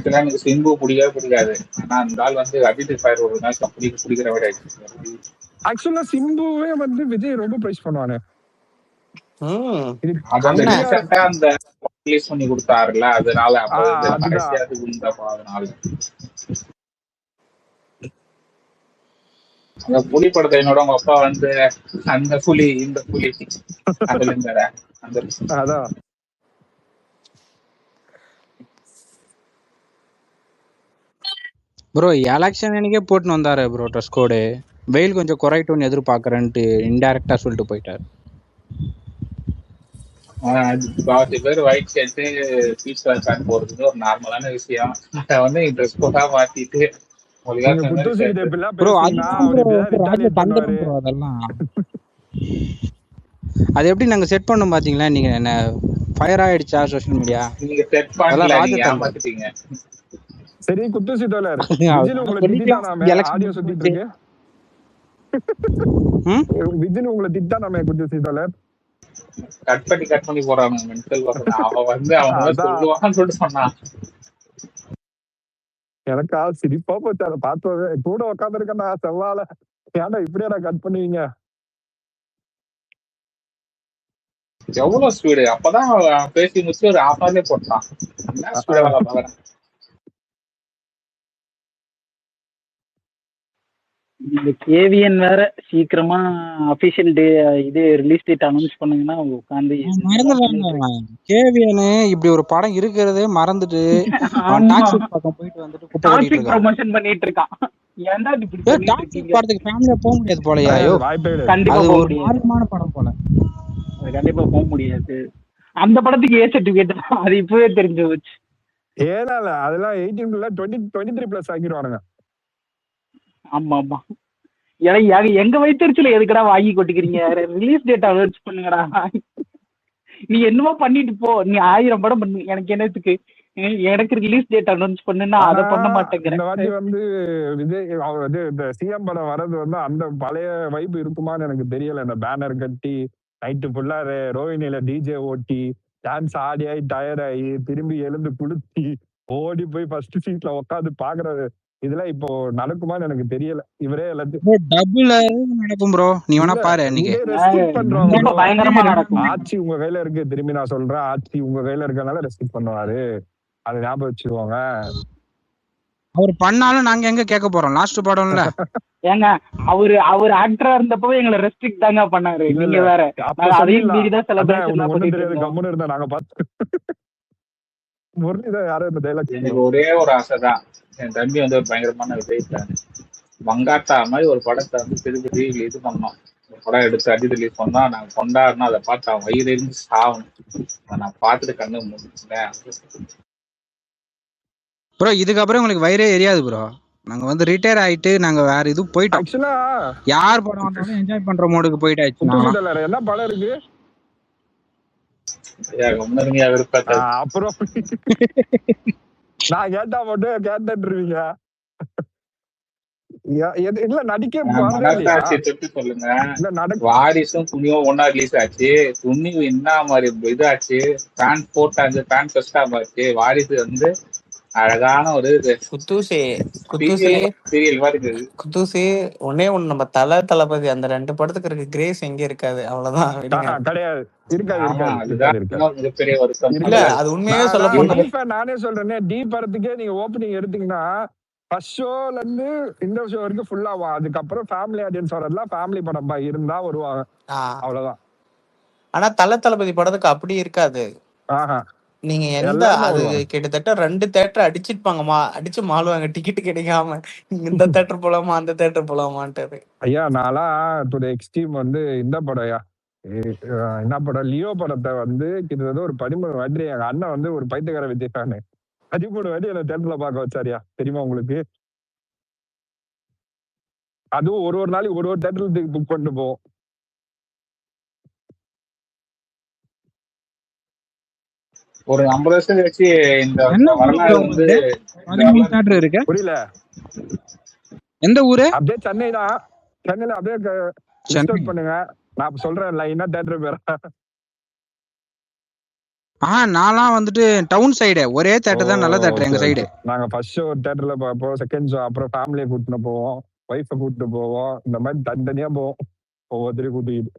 Speaker 8: எனக்கு சிம்பு பிடிக்காது. ஆனா அந்த ஆள் வந்து அஜித் ஃபயர் ஒரு நாள் பிடிக்கிற விட
Speaker 1: ஆக்சுவலா சிம்புவே வந்து விஜய் ரொம்ப பிரைஸ் பண்ணுவானே.
Speaker 8: அந்த ரிலீஸ் பண்ணி கொடுத்தாருல, அதனால அந்த புலி படத்தை என்னோட உங்க அப்பா வந்து அந்த புலி இந்த புலி அதுல இருந்தார
Speaker 1: அதான்
Speaker 6: ப்ரோ எலெக்ஷன் அன்னைக்கே போட்டுன்னு வந்தாரு ப்ரோ ட்ரெஸ் கோடு. வெயில் கொஞ்சம் குறையட்டும்னு எதிர்பார்க்கறேன்ட்டு இன்டைரக்டா சொல்லிட்டு போயிட்டாரு.
Speaker 8: பாதி பேர் ஒயிட் ஷர்ட் பீச் வாட்ச் போறது ஒரு நார்மலான விஷயம். அதை வந்து ட்ரெஸ் கோடா மாத்திட்டு
Speaker 6: அதெல்லாம் அது எப்படி நாங்க செட் பண்ணோம் பாத்தீங்களா? நீங்க என்ன ஃபயர் ஆயிடுச்சா சோஷியல் மீடியா?
Speaker 8: நீங்க செட் பண்ணல.
Speaker 1: சரி குத்தூசி தோழர், விஜய் உங்களை திட்டானாமே ஆடியோ சுத்திட்டு இருக்கு. விஜய் உங்களை திட்டானாமே குத்தூசி தோழர்.
Speaker 8: கட் பண்ணி போறாங்க மென்டல். அவன் வந்து அவங்க சொல்லுவான்னு சொல்லிட்டு சொன்னான்.
Speaker 1: எனக்கா சிரிப்பா போச்சு அதை பார்த்தது. கூட உட்காந்து இருக்கேன்டா செவ்வால, ஏன்டா இப்படியா நான் கட் பண்ணுவீங்க?
Speaker 8: எவ்வளவு ஸ்பீடு! அப்பதான் பேசி முடிச்சு ஒரு half hourலயே போட்டான்.
Speaker 4: இந்த கேவிஎன் வேற சீக்கிரமா அபிஷியல் டே இது ரிலீஸ் டேட் அனௌன்ஸ் பண்ணுங்கன்னா உட்கார்ந்து
Speaker 6: கேவிஎன் இப்படி ஒரு படம் இருக்கிறதே மறந்துட்டு போயிட்டு வந்துட்டு
Speaker 4: ப்ரமோஷன் பண்ணிட்டு இருக்கான். ஏன்டா இப்படி
Speaker 6: படத்துக்கு ஃபேமிலியா போக முடியாது போலயா?
Speaker 4: கண்டிப்பா அது ஒரு மாறுமான படம் போல, கண்டிப்பா போக முடியாது. அந்த படத்துக்கு ஏ சர்டிபிகேட் அது இப்பவே தெரிஞ்சு போச்சு.
Speaker 1: ஏன்னா அதெல்லாம் 18 23+ ஆக்கிடுவானுங்க.
Speaker 4: ஆமா ஆமா. ஏன்னா எங்க வயிற்றுல எதுக்கடா வாங்கி கொட்டிக்கிறீங்க, ரிலீஸ் டேட் அனௌன்ஸ் பண்ணுங்கடா. நீ என்னமோ பண்ணிட்டு போ, நீ 1000 படம் பண்ணு, எனக்கு என்னத்துக்கு, எனக்கு ரிலீஸ் டேட் அனௌன்ஸ் பண்ணுன்னா அதை பண்ண மாட்டேங்கிறேன்.
Speaker 1: இந்த வாட்டி வந்து விஜய் அவர் வந்து இந்த சிஎம் படம் வர்றது வந்து அந்த பழைய வைப்பு இருக்குமான்னு எனக்கு தெரியல. இந்த பேனர் கட்டி நைட்டு ஃபுல்லா ரோஹிணியில டிஜே ஓட்டி டான்ஸ் ஆடி ஆகி டயர் ஆகி திரும்பி எழுந்து குளிச்சு ஓடி போய் ஃபர்ஸ்ட் சீட்ல உட்காந்து பாக்குறது இதெல்லாம் இப்போ நடக்குமான்னு எனக்கு தெரியல. இவரே எல்லாத்தையும்
Speaker 6: டபுள் நடக்கும் ப்ரோ, நீ வேணா பாரு.
Speaker 4: பயங்கரமா நடக்கும்.
Speaker 1: ஆட்சி உங்க கையில இருக்கு, திரும்பி நான் சொல்றேன், ஆட்சி உங்க கையில இருக்கனால ரெஸ்ட்ரிக்ட் பண்ணுவாரு, அதை ஞாபகம் வச்சுக்கோங்க. அவர்
Speaker 6: பண்ணாலும் நாங்க எங்க கேட்க போறோம், லாஸ்ட் படம்ல.
Speaker 4: ஏங்க அவர் ஆக்டரா இருந்தப்போ எங்களை ரெஸ்ட்ரிக்ட் தாங்க பண்ணாரு, நீங்க வேற. அதையும் மீறி தான் செலிப்ரேஷன் பண்ணிட்டு இருக்கோம்.
Speaker 1: கம்முன்னு இருந்தா நாங்க பார்த்து முரளிதான் யாரும் இந்த டைலாக்.
Speaker 8: எனக்கு ஒரே ஒரு ஆசை தான், என் தம்பி வந்து ஒரு பயங்கரமான விஜய் ஃபேன். மங்காத்தா மாதிரி ஒரு படத்தை வந்து திருப்பி இது பண்ணோம், படம் எடுத்து அடி ரிலீஸ் பண்ணா நாங்க கொண்டாடணும், அதை பார்த்து அவன் வயிறு இருந்து சாகணும். நான் பார்த்துட்டு கண்ணு முடிச்சுட்டேன்
Speaker 6: ப்ரோ. இதுக்கப்புறம் உங்களுக்கு வயிறே எரியாது ப்ரோ. நாங்க வந்து ரிட்டையர் ஆயிட்டு நாங்க வேற இது போயிட்டோம்.
Speaker 1: ஆக்சுவலா
Speaker 6: யார் படம் வந்தாலும் என்ஜாய் பண்ற மோடுக்கு போயிட்டாச்சு.
Speaker 1: என்ன படம் இருக்கு
Speaker 8: அப்புறம்
Speaker 1: நான் கேட்டா மட்டும் கேட்டுருவீங்க. இல்ல நடிக்க
Speaker 8: சொல்லுங்க. வாரிசும் துணியும் ஒன்னா ரிலீஸ் ஆச்சு. துணி என்ன மாதிரி இதாச்சு, பேன் போட்டாங்க, பேன் ஃபர்ஸ்ட் ஆச்சு. வாரிசு வந்து அழகான ஒரு
Speaker 3: குத்தூசி
Speaker 8: சீரியல் மாதிரி இருக்குது.
Speaker 3: குத்தூசி ஒன்னே ஒண்ணு, நம்ம தளபதி அந்த 2 படத்துக்கு இருக்கு கிரேஸ் எங்க இருக்காது, அவ்வளவுதான்.
Speaker 1: கிடையாது,
Speaker 8: மிகப்பெரிய வருத்தம்.
Speaker 3: இல்ல அது உண்மையே சொல்ல போனா
Speaker 1: நானே சொல்றேன், டி படத்துக்கே நீங்க ஓப்பனிங் எடுத்தீங்கன்னா ஃபர்ஸ்ட் ஷோல இருந்து இந்த ஷோ வரைக்கும் ஃபுல்லா ஆகும். அதுக்கப்புறம் ஃபேமிலி ஆடியன்ஸ் வரதெல்லாம் ஃபேமிலி படம் இருந்தா வருவாங்க, அவ்வளவுதான்.
Speaker 3: ஆனா தளபதி படத்துக்கு அப்படி இருக்காது. நீங்க எந்த அது கிட்டத்தட்ட 2 தியேட்டர் அடிச்சிருப்பாங்கம்மா, அடிச்சு மாளுவாங்க டிக்கெட் கிடைக்காம, இந்த தியேட்டர் போலாமா அந்த தியேட்டர் போலாமான்ட்டு.
Speaker 1: ஐயா நான்லாம் டு தி எக்ஸ்ட்ரீம் வந்து இந்த படம் என்ன படம், லியோ படத்தை வந்து கிட்டத்தட்ட ஒரு 13 வாட்டி எங்க அண்ணன் வந்து ஒரு பைத்தியக்கார விஜய் ஃபேனு 13 வாட்டி என்ன தியேட்டர்ல பார்க்க வச்சாரியா, தெரியுமா உங்களுக்கு? அதுவும் ஒரு நாளைக்கு ஒரு தியேட்டருக்கு புக் பண்ணிட்டு போவோம்.
Speaker 8: ஒரு 50 வருஷம் கழிச்சு இந்த வரலாறு வந்து
Speaker 6: இருக்கு.
Speaker 1: புரியல,
Speaker 6: எந்த ஊரு?
Speaker 1: அப்படியே சென்னை தான். சென்னையில அப்படியே பண்ணுங்க, நான் சொல்றேன் லைனா தியேட்டர் பேர.
Speaker 6: நான்லாம் வந்துட்டு டவுன் சைடு ஒரே தியேட்டர் தான், நல்ல தியேட்டர் எங்க சைடு.
Speaker 1: நாங்க ஃபர்ஸ்ட் ஷோ ஒரு தியேட்டர்ல பார்ப்போம், செகண்ட் ஷோ அப்புறம் ஃபேமிலியை கூட்டிட்டு போவோம், ஒய்ஃபை கூட்டிட்டு போவோம், இந்த மாதிரி தனித்தனியா போவோம் ஒவ்வொருத்தரையும் கூட்டிட்டு.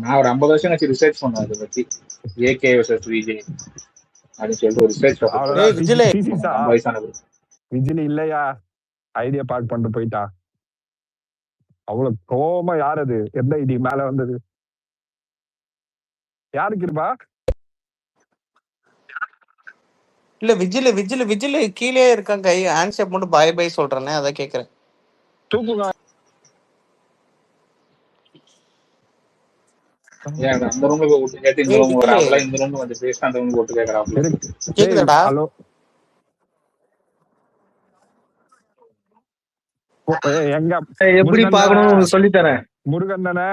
Speaker 8: நான் ஒரு 50 வருஷம் கழிச்சு ரிசர்ச் பண்ணேன் அதை பத்தி, ஏகே வெர்சஸ் விஜய் அப்படின்னு சொல்லிட்டு ஒரு ரிசர்ச்.
Speaker 1: விஜய் இல்லையா ஐடியா பார்க் பண்ணிட்டு போயிட்டா, அவ்வளவு கோபமா. யார் அது, எந்த ஐடி மேல வந்தது, யாருக்கு இருப்பா?
Speaker 3: இல்ல விஜில கீழே இருக்காங்க, கை ஹேண்ட்ஷேக் மட்டும் பை பை சொல்றேனே, அத கேக்குறேன்.
Speaker 1: தூக்குங்க.
Speaker 8: அந்த ரூம்ல போய் ஓட்டு கேட்டு இந்த ரூம் வராங்களா, இந்த ரூம் வந்து பேச அந்த ரூம் ஓட்டு கேக்குறாங்க.
Speaker 3: கேக்குதாடா?
Speaker 1: ஹலோ எங்க
Speaker 2: எப்படி பாக்கணும் சொல்லி தரேன்.
Speaker 1: முருகன் தானே?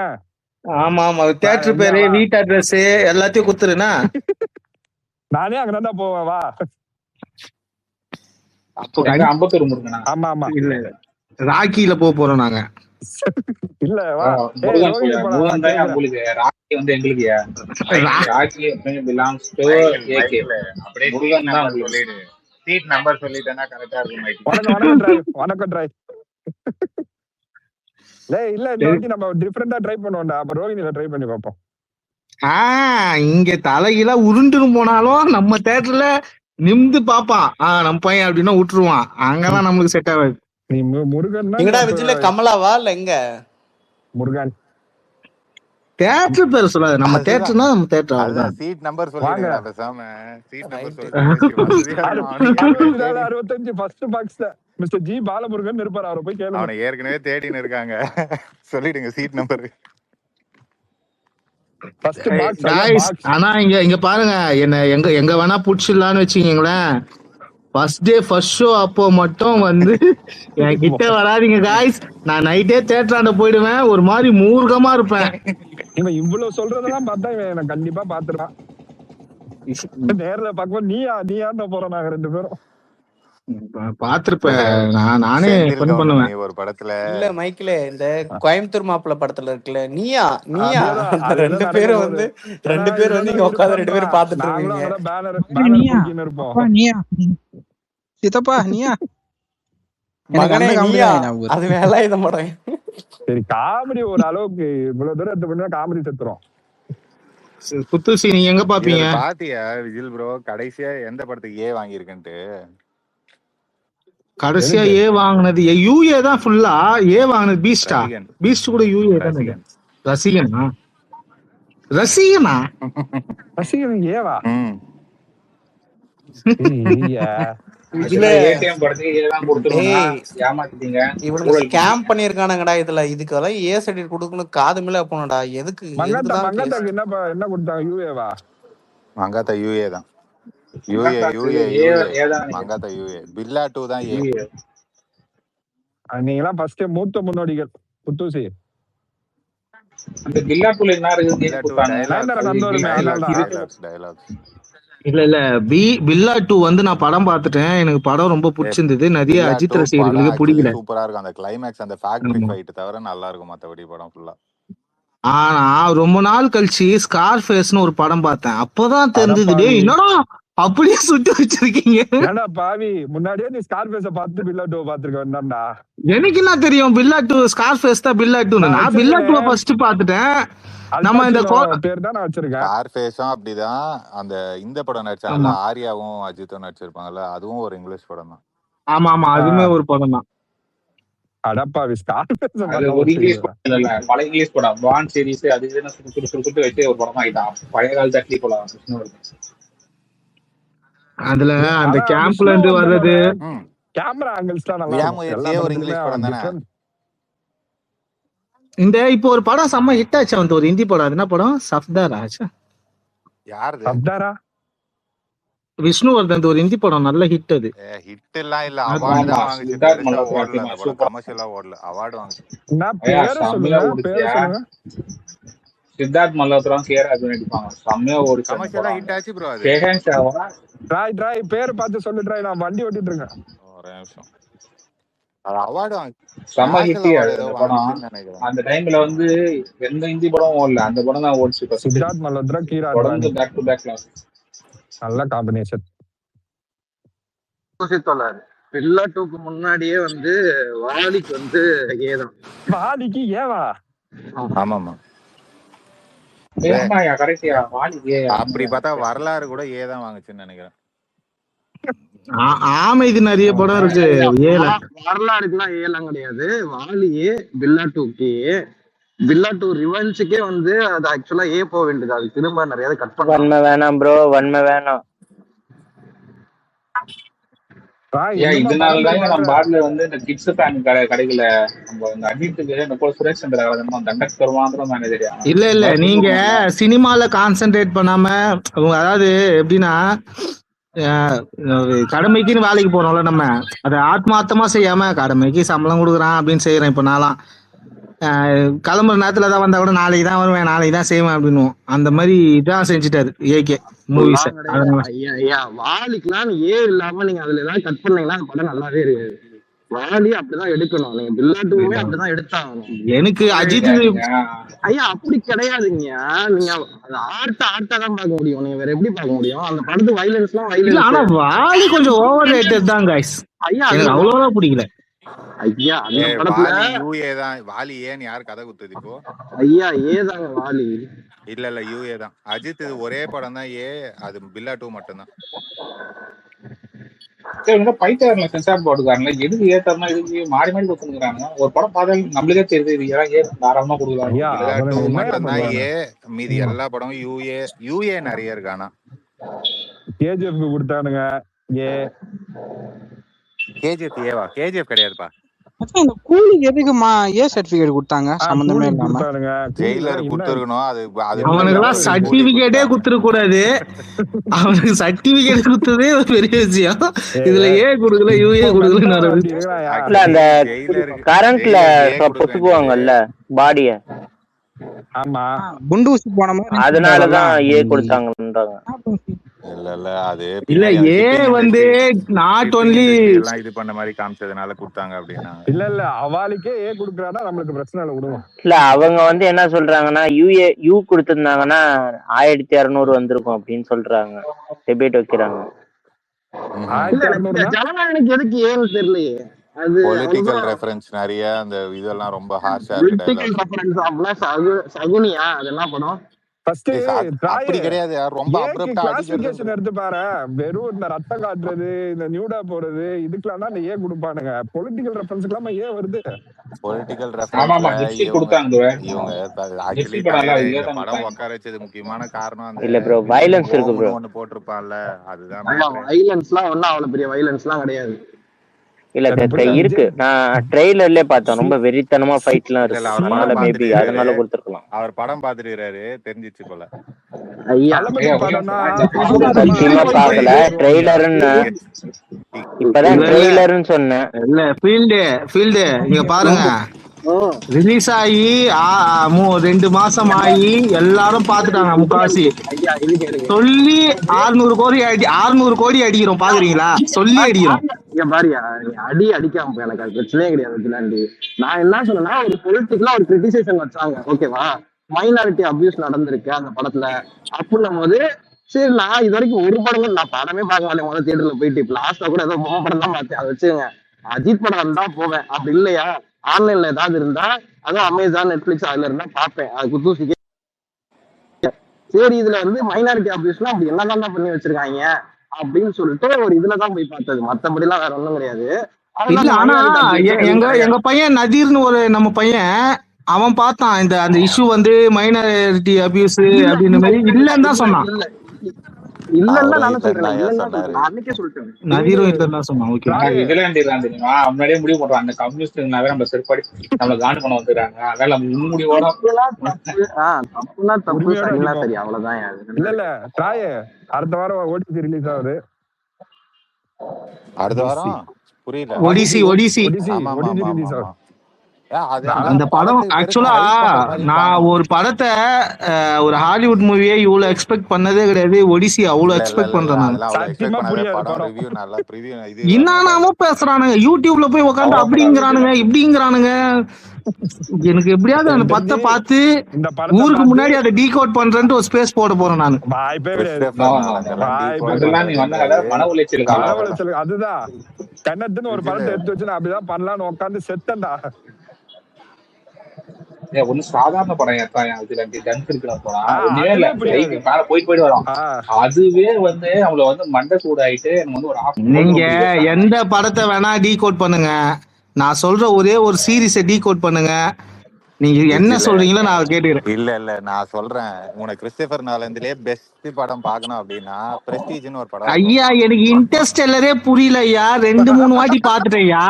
Speaker 2: ஆமா ஆமா, தியேட்டர் பேரு, வீட் அட்ரஸ் எல்லாத்தையும் குத்துருனா.
Speaker 1: நானே அங்கதான் போவேன், வா.
Speaker 8: அம்பத்தூர் முருகனா?
Speaker 1: ஆமா ஆமா,
Speaker 2: இல்ல ராக்கில போறோம் நாங்க.
Speaker 1: இல்ல வா,
Speaker 8: முருகன் தான் உங்களுக்கு, ராக்கி வந்து எங்களுக்கு. Rocky belongs to AK. அப்படியே முருகன் தான் உங்களுக்கு. சீட் நம்பர் சொல்லிட்டேன்னா கரெக்டா இருக்கும்.
Speaker 1: வணக்கம் டிரைவ். இல்ல இந்த வாட்டி நம்ம டிஃபரெண்டா ட்ரை பண்ணுவோம்டா, அப்ப ரோஹிணில ட்ரை பண்ணி பார்ப்போம்.
Speaker 2: இங்க தலையில உருண்டுன்னு போனாலும் நம்ம தியேட்டர்ல நிமிந்து பாப்பான், நம்ம பையன் அப்படின்னா விட்டுருவான். அங்கெல்லாம் நம்மளுக்கு செட் ஆகாது.
Speaker 1: நீ முருகன்
Speaker 3: விஜய்ல கமலாவா இல்ல எங்க
Speaker 1: முருகன்
Speaker 2: தியேட்டர் பேர் சொல்லாது, நம்ம தியேட்டர்னா நம்ம தியேட்டர். அவ்வளவுதான்.
Speaker 9: சீட் நம்பர் சொல்லுங்க பேசாம. சீட் நம்பர்
Speaker 1: சொல்லுங்க. 65 ஃபர்ஸ்ட் பாக்ஸ்ல மிஸ்டர் ஜி பாலமுருகன் இருப்பார், அவரை போய் கேளுங்க.
Speaker 9: அவனை ஏற்கனவே தேடின்னு இருக்காங்க, சொல்லிடுங்க seat number.
Speaker 1: First box
Speaker 2: guys,
Speaker 1: box.
Speaker 2: ஆனா இங்க பாருங்க, என்ன எங்க வேணா புடிச்சிடலான்னு வச்சுக்கீங்களேன். ஃபர்ஸ்ட் டே ஃபர்ஸ்ட் ஷோ அப்போ மட்டும் வந்து என் கிட்ட வராதீங்க காய்ஸ். நான் நைட்டே தியேட்டராண்ட போயிடுவேன், ஒரு மாதிரி மூர்க்கமா இருப்பேன்.
Speaker 1: இவன் இவ்வளவு சொல்றதெல்லாம் பார்த்தா இவன் எனக்கு கண்டிப்பா பாத்துறான். நேர்ல பார்க்கும்போது நீயான்னு போறோம் நாங்க 2 பேரும்.
Speaker 2: பாத்திருப்பேன், நானே ஃபன் பண்ணுவேன்
Speaker 9: ஒரு படத்துல.
Speaker 3: இல்ல மைக்கிலே, இந்த கோயம்புத்தூர் மாப்பிள்ள படத்துல இருக்குல்ல, நீயா 2 பேரும் வந்து 2 பேர் வந்து இங்க உட்காந்து 2 பேரும் பாத்துட்டு இருக்கீங்க.
Speaker 1: பேனர் இருப்போம்.
Speaker 6: நீயா சித்தப்பா நீயா
Speaker 3: மகனே நீயா, அது வேலை இத படம்.
Speaker 1: சரி காமெடி ஒரு அளவுக்கு இவ்வளவு தூரம் எடுத்து பண்ணா காமெடி செத்துறோம்.
Speaker 2: குத்துசி நீ எங்க பாப்பீங்க?
Speaker 9: பாத்தியா விஜில் ப்ரோ கடைசியா எந்த படத்துக்கு ஏ வாங்கியிருக்கேன்ட்டு?
Speaker 2: கடைசியா ஏ வாங்கினது யூஏ தான் ஃபுல்லா. ஏ வாங்கினது பீஸ்டா? பீஸ்ட் கூட யூஏ தான். ரசிகனா ரசிகனா
Speaker 1: ரசிகன் ஏவா?
Speaker 3: இவனுக்கு ஸ்கேம் பண்ணிருக்கானுங்கடா இதுல. இதுக்கெல்லாம் ஏ சர்டிபிகேட் கொடுக்கணும், காது மேல போனடா. எதுக்கு
Speaker 1: என்ன கொடுத்தாங்க? யூஏவா?
Speaker 9: மங்காத்தா யூஏ தான். மங்காத்தா யூஏ. பில்லா 2 தான் ஏ.
Speaker 1: நீங்களாம் ஃபர்ஸ்ட் மூத்த முன்னோடிகள். புத்துசி
Speaker 8: அந்த பில்லா 2ல என்ன இருக்கு?
Speaker 2: இல்ல பில்லா 2 வந்து நான் படம் பார்த்துட்டேன். எனக்கு படம் ரொம்ப பிடிச்சிருந்தது. நிறைய அஜித் ரசிகர்களுக்கு பிடிக்கல.
Speaker 9: சூப்பரா இருக்கும் அந்த கிளைமேக்ஸ், அந்த ஃபேக்டரி ஃபைட் தவிர நல்லா இருக்கும் மத்தபடி படம் ஃபுல்லா.
Speaker 2: ஆனா ரொம்ப நாள் கழிச்சு ஸ்கார்ஃபேஸ்னு ஒரு படம் பார்த்தேன். அப்பதான் தெரிஞ்சது என்னடா அப்படியே சுட்டு வச்சிருக்கீங்க.
Speaker 1: ஏன்னா பாவி, முன்னாடியே நீ ஸ்கார்ஃபேஸ பார்த்து பில்லா 2 பாத்துருக்க வேண்டாம்டா.
Speaker 2: எனக்கு என்ன தெரியும் பில்லா 2 ஸ்கார்ஃபேஸ் தான் பில்லா 2. நான் பில்லா 2 ஃபர்ஸ்ட் பார்த்துட்டேன். நம்ம இந்த
Speaker 1: பேர் தான் நான் வச்சிருக்கேன்.
Speaker 9: ஸ்கார்ஃபேஸும் அப்படிதான். அந்த இந்த படம் நடிச்சாங்கல ஆரியாவும் அஜித்தும் நடிச்சிருப்பாங்கல்ல, அதுவும் ஒரு இங்கிலீஷ் படம் தான்.
Speaker 2: ஆமா அதுவுமே ஒரு படம் தான்.
Speaker 1: அடப்பாவி, ஸ்கார்ஃபேஸ்
Speaker 8: ஒரு இங்கிலீஷ் படம் இல்ல, பழைய இங்கிலீஷ் படம். பாண்ட் சீரிஸ் அது என்ன சுட்டு வச்சு ஒரு படம் ஆயிட்டான். பழைய காலத்து அட்லி போலாம்.
Speaker 2: அதுல அந்த கேம்ப்ல இருந்து வர்றது
Speaker 1: கேமரா ஆங்கிள்ஸ் தான் நல்லா இருக்கும்.
Speaker 9: ஒரு இங்கிலீஷ் படம் தானே.
Speaker 2: இந்த இப்போ ஒரு படம் செம்ம ஹிட் ஆச்சு, வந்து ஒரு ஹிந்தி படம். அது என்ன படம்? சஃப்தாரா?
Speaker 9: யாரு
Speaker 1: சஃப்தாரா?
Speaker 2: விஷ்ணுவர்தன் ஒரு ஹிந்தி படம், நல்ல ஹிட். அது
Speaker 9: ஹிட் எல்லாம் இல்ல, அவார்ட் தான் வாங்குச்சு. பெருசா ஓடல அந்த படம், கமர்ஷியலா ஓடல, அவார்ட் வாங்குச்சு.
Speaker 1: நான் பேரை சொல்லுங்க.
Speaker 8: சித்தார்த் மல்ஹோத்ராவும் கேராஜ் நடிப்பாங்க. செம்மையா ஒரு
Speaker 9: கமர்ஷியலா ஹிட் ஆச்சு ப்ரோ. அது
Speaker 8: ஷெஹன்ஷாவா?
Speaker 1: ட்ரை பேர் பார்த்து சொல்லு. ட்ரை நான் வண்டி ஓட்டிட்டு இருக்கேன்.
Speaker 9: ஒரே நிமிஷம். அது அவார்ட் வாங்குச்சு.
Speaker 8: செம்ம ஹிட் படம். அந்த டைம்ல வந்து எந்த ஹிந்தி படம் ஓடல, அந்த படம் தான் ஓடிச்சு.
Speaker 1: சித்தார்த் மல்ஹோத்ரா கீரா
Speaker 8: தொடர்ந்து பேக் டு பேக் கிளாஸ்.
Speaker 1: நல்ல காம்பினேஷன்.
Speaker 10: பில்லா 2க்கு முன்னாடியே வந்து வாலிக்கு வந்து ஏதான்.
Speaker 1: வாலிக்கு ஏவா?
Speaker 9: ஆமாமா. அப்படி பார்த்தா வரலாறு கூட ஏதான் வாங்குச்சுன்னு நினைக்கிறேன்.
Speaker 2: ஆமா, இது நிறைய படம் இருக்கு.
Speaker 10: வரலாறுக்குலாம் ஏலாம் கிடையாது. வாலியே பில்லா 2க்கு பில்லா 2 ரிவெஞ்சுக்கே வந்து அது ஆக்சுவலா ஏ போக வேண்டியது. அது திரும்ப நிறைய கட் பண்ண.
Speaker 11: வன்மை வேணாம் ப்ரோ, வன்மை வேணாம்.
Speaker 8: இதனாலதான் நம்ம பாட்ல வந்து இந்த கிட்ஸ் ஃபேன் கிடைக்கல. நம்ம இந்த அஜித்துக்கு இந்த சுரேஷ் சந்திர தண்டக் மாத்திரம் மேனேஜர்.
Speaker 2: இல்ல நீங்க சினிமால கான்சென்ட்ரேட் பண்ணாம, அதாவது எப்படின்னா கடமைக்குன்னு வேலைக்கு போறோம்ல நம்ம, அதை ஆத்மார்த்தமா செய்யாம கடமைக்கு சம்பளம் கொடுக்குறான் அப்படின்னு செய்யறேன். இப்ப நான்லாம் கிளம்புற நேரத்துல தான் வந்தா கூட நாளைக்கு தான் வருவேன், நாளைக்கு தான் செய்வேன் அப்படின்னு அந்த மாதிரி இதான் செஞ்சுட்டாரு ஏகே மூவிஸ்.
Speaker 10: வாலிக்குலாம் ஏ இல்லாம நீங்க அதுல ஏதாவது கட் பண்ணீங்கன்னா அந்த படம் நல்லாவே இருக்காது. வாலி அப்படிதான் எடுக்கணும். நீங்க பில்லா 2மே அப்படிதான் எடுத்தாகணும்.
Speaker 2: எனக்கு அஜித்
Speaker 10: ஐயா அப்படி கிடையாதுங்க. நீங்க ஆர்ட்டா தான் பார்க்க முடியும். நீங்க வேற எப்படி பார்க்க முடியும்? அந்த படத்து வைலன்ஸ் எல்லாம் வைலன்ஸ்.
Speaker 2: ஆனா வாலி கொஞ்சம் ஓவர் ரேட்டட் தான் गाइस.
Speaker 10: ஐயா
Speaker 2: எனக்கு அவ்வளவா பிடிக்கல.
Speaker 10: ஐயா அந்த படத்துல
Speaker 9: யூஏ தான். வாலி ஏன் யார் கதை குத்துது இப்போ?
Speaker 10: ஐயா ஏதாங்க வாலி?
Speaker 9: இல்ல யூஏ தான். அஜித் இது ஒரே படம் தான் ஏ, அது பில்லா 2 மட்டும் தான்.
Speaker 8: சரி, பைத்தியார்ல சென்சார் போட்டுக்காரங்களா? எதுக்கு ஏத்தமா இதுக்கு மாறி மாறி கொடுத்துருக்காங்க. ஒரு படம் பார்த்தாலும் நம்மளுக்கே தெரியுது இது ஏ தாராளமா கொடுக்குறாங்க.
Speaker 9: பில்லா 2 மட்டும் தான் ஏ, மீதி எல்லா படமும் யூஏ நிறைய இருக்கு. ஆனா
Speaker 1: கேஜிஎஃப் கொடுத்தானுங்க ஏ.
Speaker 9: கேஜிஎஃப் ஏவா? கேஜிஎஃப் கிடையாதுப்பா.
Speaker 6: மச்சான் இந்த கூலிக்கு எதுக்கு ஏ சர்டிபிகேட் கொடுத்தாங்க சம்பந்தமே
Speaker 1: கூலிக்கு
Speaker 6: இல்லாம?
Speaker 1: கொடுத்தானுங்க.
Speaker 9: ஜெயிலர்
Speaker 1: கூலிக்கு என்ன
Speaker 9: கொடுத்துருக்கணும். அது
Speaker 2: அவனுக்கெல்லாம்
Speaker 9: கூலி
Speaker 2: சர்டிபிகேட்டே
Speaker 9: கொடுத்தாங்க.
Speaker 2: குடுத்துட கூடாது. அவனுக்கு சர்டிபிகேட் கொடுத்ததே ஒரு பெரிய விஷயம். இதுல ஏ கொடுக்கல யூஏ கொடுக்கல
Speaker 11: இல்ல அந்த
Speaker 9: ஜெயிலருக்கு
Speaker 11: கரண்ட்ல
Speaker 9: ஜெயிலருக்கு ஏ கொடுக்க
Speaker 11: பொசுக்குவாங்கல்ல பாடிய,
Speaker 1: ஆமா
Speaker 6: குண்டு ஊசி போன மாதிரி
Speaker 11: அதனாலதான் ஏ கொடுத்தாங்கன்றாங்க.
Speaker 9: இல்ல அது
Speaker 2: இல்ல
Speaker 9: பின்னாடி
Speaker 2: ஏ
Speaker 9: shipping
Speaker 2: வந்து
Speaker 9: industry-
Speaker 2: not
Speaker 9: shipping
Speaker 2: only
Speaker 9: industry எல்லாம் இது பண்ண மாதிரி காமிச்சதுனால கொடுத்தாங்க அப்படின்னா.
Speaker 1: இல்ல அவாளுக்கே ஏ குடுக்கறானா நம்மளுக்கு பிரச்சனை இல்ல, விடுவோம்.
Speaker 11: இல்ல அவங்க வந்து என்ன சொல்றாங்கன்னா யூ கொடுத்திருந்தாங்கன்னா 1600 வந்திருக்கும் அப்படின்னு சொல்றாங்க. டிபேட் வைக்கிறாங்க.
Speaker 10: ஜனநாயகனுக்கு எதுக்கு ஏன்னு தெரியலையே. அது
Speaker 9: பொலிட்டிக்கல் ரெஃபரன்ஸ் நிறைய அந்த இதெல்லாம் ரொம்ப ஹார்ஷா
Speaker 10: பொலிட்டிக்கல் ரெஃபரன்ஸ் அப்படிலாம் சகுனியா அது என்ன படம்.
Speaker 1: ஃபர்ஸ்ட்
Speaker 9: அப்படி கிடையாது, ரொம்ப அப்ரப்டா
Speaker 1: கிளாசிபிகேஷன் எடுத்து பாரு. வெறும் இந்த ரத்தம் காட்டுறது, இந்த நியூடா போறது, இதுக்கெல்லாம் தான் ஏ கொடுப்பானுங்க. பொலிட்டிக்கல் ரெஃபரன்ஸ்க்குலாம் ஏ வருது.
Speaker 9: பொலிட்டிக்கல்
Speaker 8: ஆமாமா
Speaker 9: ரெஃபரன்ஸ்ல
Speaker 8: ஜெப்சி கொடுத்தாங்க
Speaker 9: இவங்க ஆக்சுவலி இந்த படம் உட்கார வச்சது முக்கியமான காரணம் அந்த
Speaker 11: இல்ல ப்ரோ வயலன்ஸ் இருக்கு ப்ரோ.
Speaker 9: ஒண்ணு போட்டிருப்பான்ல, அதுதான்
Speaker 10: வயலன்ஸ்லாம் ஒன்னும் அவ்வளவு பெரிய வயலன்ஸ்லாம் கிடையாது.
Speaker 11: இல்ல இருக்கு, நான் ட்ரெய்லர்லயே பார்த்தேன். ரொம்ப வெறித்தனமா ஃபைட்லாம் இருக்கு. அதனால மேபி அதனால கொடுத்திருக்கலாம்.
Speaker 9: அவர் படம் பாத்துட்டாரு, தெரிஞ்சிச்சு போல.
Speaker 11: சத்தியமா பாக்கல ட்ரெய்லர்னு, இப்பதான் ட்ரெய்லர்னு சொன்னேன்.
Speaker 2: இல்ல ஃபீல்டு இங்க பாருங்க, ரிலீஸ் ஆகி 2 மாசம் ஆகி எல்லாரும் பாத்துட்டாங்க. முக்காசி சொல்லி 600 கோடி அடிக்கிறோம், பாக்குறீங்களா? சொல்லி அடிக்கிறோம்.
Speaker 10: இங்க பாரியா, நீ அடிக்காம எனக்கு அது பிரச்சனையே கிடையாது. நான் என்ன சொன்னேன்னா, ஒரு பொலிட்டிக்கலா ஒரு கிரிட்டிசைசேஷன் வச்சாங்க, ஓகேவா? மைனாரிட்டி அபியூஸ் நடந்திருக்கு அந்த படத்துல அப்படின்னும் போது, சரி நான் இது வரைக்கும் ஒரு படம் நான் படமே பார்க்க மாட்டேன். முதல்ல தியேட்டர்ல போயிட்டு இப்ப லாஸ்டா கூட ஏதோ பொம்மை படம் தான் பார்த்தேன். அதை வச்சுங்க, அஜித் படம் இருந்தா போவேன். அப்படி இல்லையா ஆன்லைன்ல ஏதாவது இருந்தா, அதுவும் அமேசான் நெட்ஃபிளிக்ஸ் அதுல இருந்தா பார்ப்பேன். அது குத்தூசிக்க சரி இதுல வந்து மைனாரிட்டி அபியூஸ்லாம் அப்படி என்னதான் பண்ணி வச்சிருக்காங்க அப்படின்னு சொல்லிட்டு ஒரு இதுலதான் போய் பார்த்தது. மத்தபடி எல்லாம் வேற ஒண்ணும் கிடையாது.
Speaker 2: இல்ல ஆனா எங்க பையன் நதீர்னு ஒரு நம்ம பையன் அவன் பார்த்தான் இந்த அந்த இஷ்யூ வந்து மைனாரிட்டி அபியூஸ் அப்படின்னு மாதிரி இல்லன்னு தான் சொன்னான்.
Speaker 10: இல்லன்னா நான் சொல்றேன், அன்னைக்கே சொல்லிட்டேன்.
Speaker 2: நதீரும் இல்லன்னு சொன்னான். ஓகே
Speaker 8: முன்னாடியே முடிவு பண்றான் அந்த கம்யூனிஸ்ட்னாவே நம்ம செருப்படி நம்மள காண்டு பண்ண வந்துடுறாங்க. அதனால நம்ம முடிவோட
Speaker 10: தப்புனா தப்பு, சரினா சரி, அவ்வளவுதான்.
Speaker 1: இல்ல தாய அடுத்த வாரம் ஓடிசி ரிலீஸ் ஆகுது.
Speaker 9: அடுத்த வாரம் புரியல.
Speaker 2: ஒடிசி
Speaker 1: ரிலீஸ் ஆகுது.
Speaker 2: அந்த படம் ஆக்சுவலா நான் ஒரு படத்தை ஒரு ஹாலிவுட் மூவியே இவ்வளவு எக்ஸ்பெக்ட் பண்ணதே கிடையாது. ஒடிசி அவ்வளவு எக்ஸ்பெக்ட் பண்றேன் நான். என்னன்னாமோ பேசுறானுங்க யூடியூப்ல போய் உட்காந்து அப்படிங்கிறானுங்க இப்படிங்கிறானுங்க. எனக்கு எப்படியாவது அந்த படத்தை பார்த்து ஊருக்கு முன்னாடி அதை டீகோட் பண்றேன்ட்டு ஒரு ஸ்பேஸ் போட போறேன் நான்.
Speaker 1: அதுதான் கண்ணத்துன்னு ஒரு படத்தை எடுத்து வச்சு நான் அப்படிதான் பண்ணலான்னு உட்காந்து செத்தண்டா.
Speaker 8: ஒண்ணு சாதாரண படம் போயிட்டு வரோம். அதுவே வந்து அவங்கள வந்து மண்டை சூடாயிட்டு வந்து ஒரு
Speaker 2: நீங்க எந்த படத்தை வேணா டீகோட் பண்ணுங்க, நான் சொல்ற ஒரே ஒரு சீரிஸை டீகோட் பண்ணுங்க. நீங்க என்ன சொல்றீங்களோ நான் கேட்டுக்கிறேன்.
Speaker 9: இல்ல நான் சொல்றேன், உனக்கு கிறிஸ்டோபர் நாலன்லயே பெஸ்ட் படம் பார்க்கணும் அப்படின்னா பிரஸ்டீஜ்னு ஒரு படம்.
Speaker 2: ஐயா எனக்கு இன்டர்ஸ்டெல்லரே புரியல ஐயா, 2-3 வாட்டி பாத்துட்டேன்யா.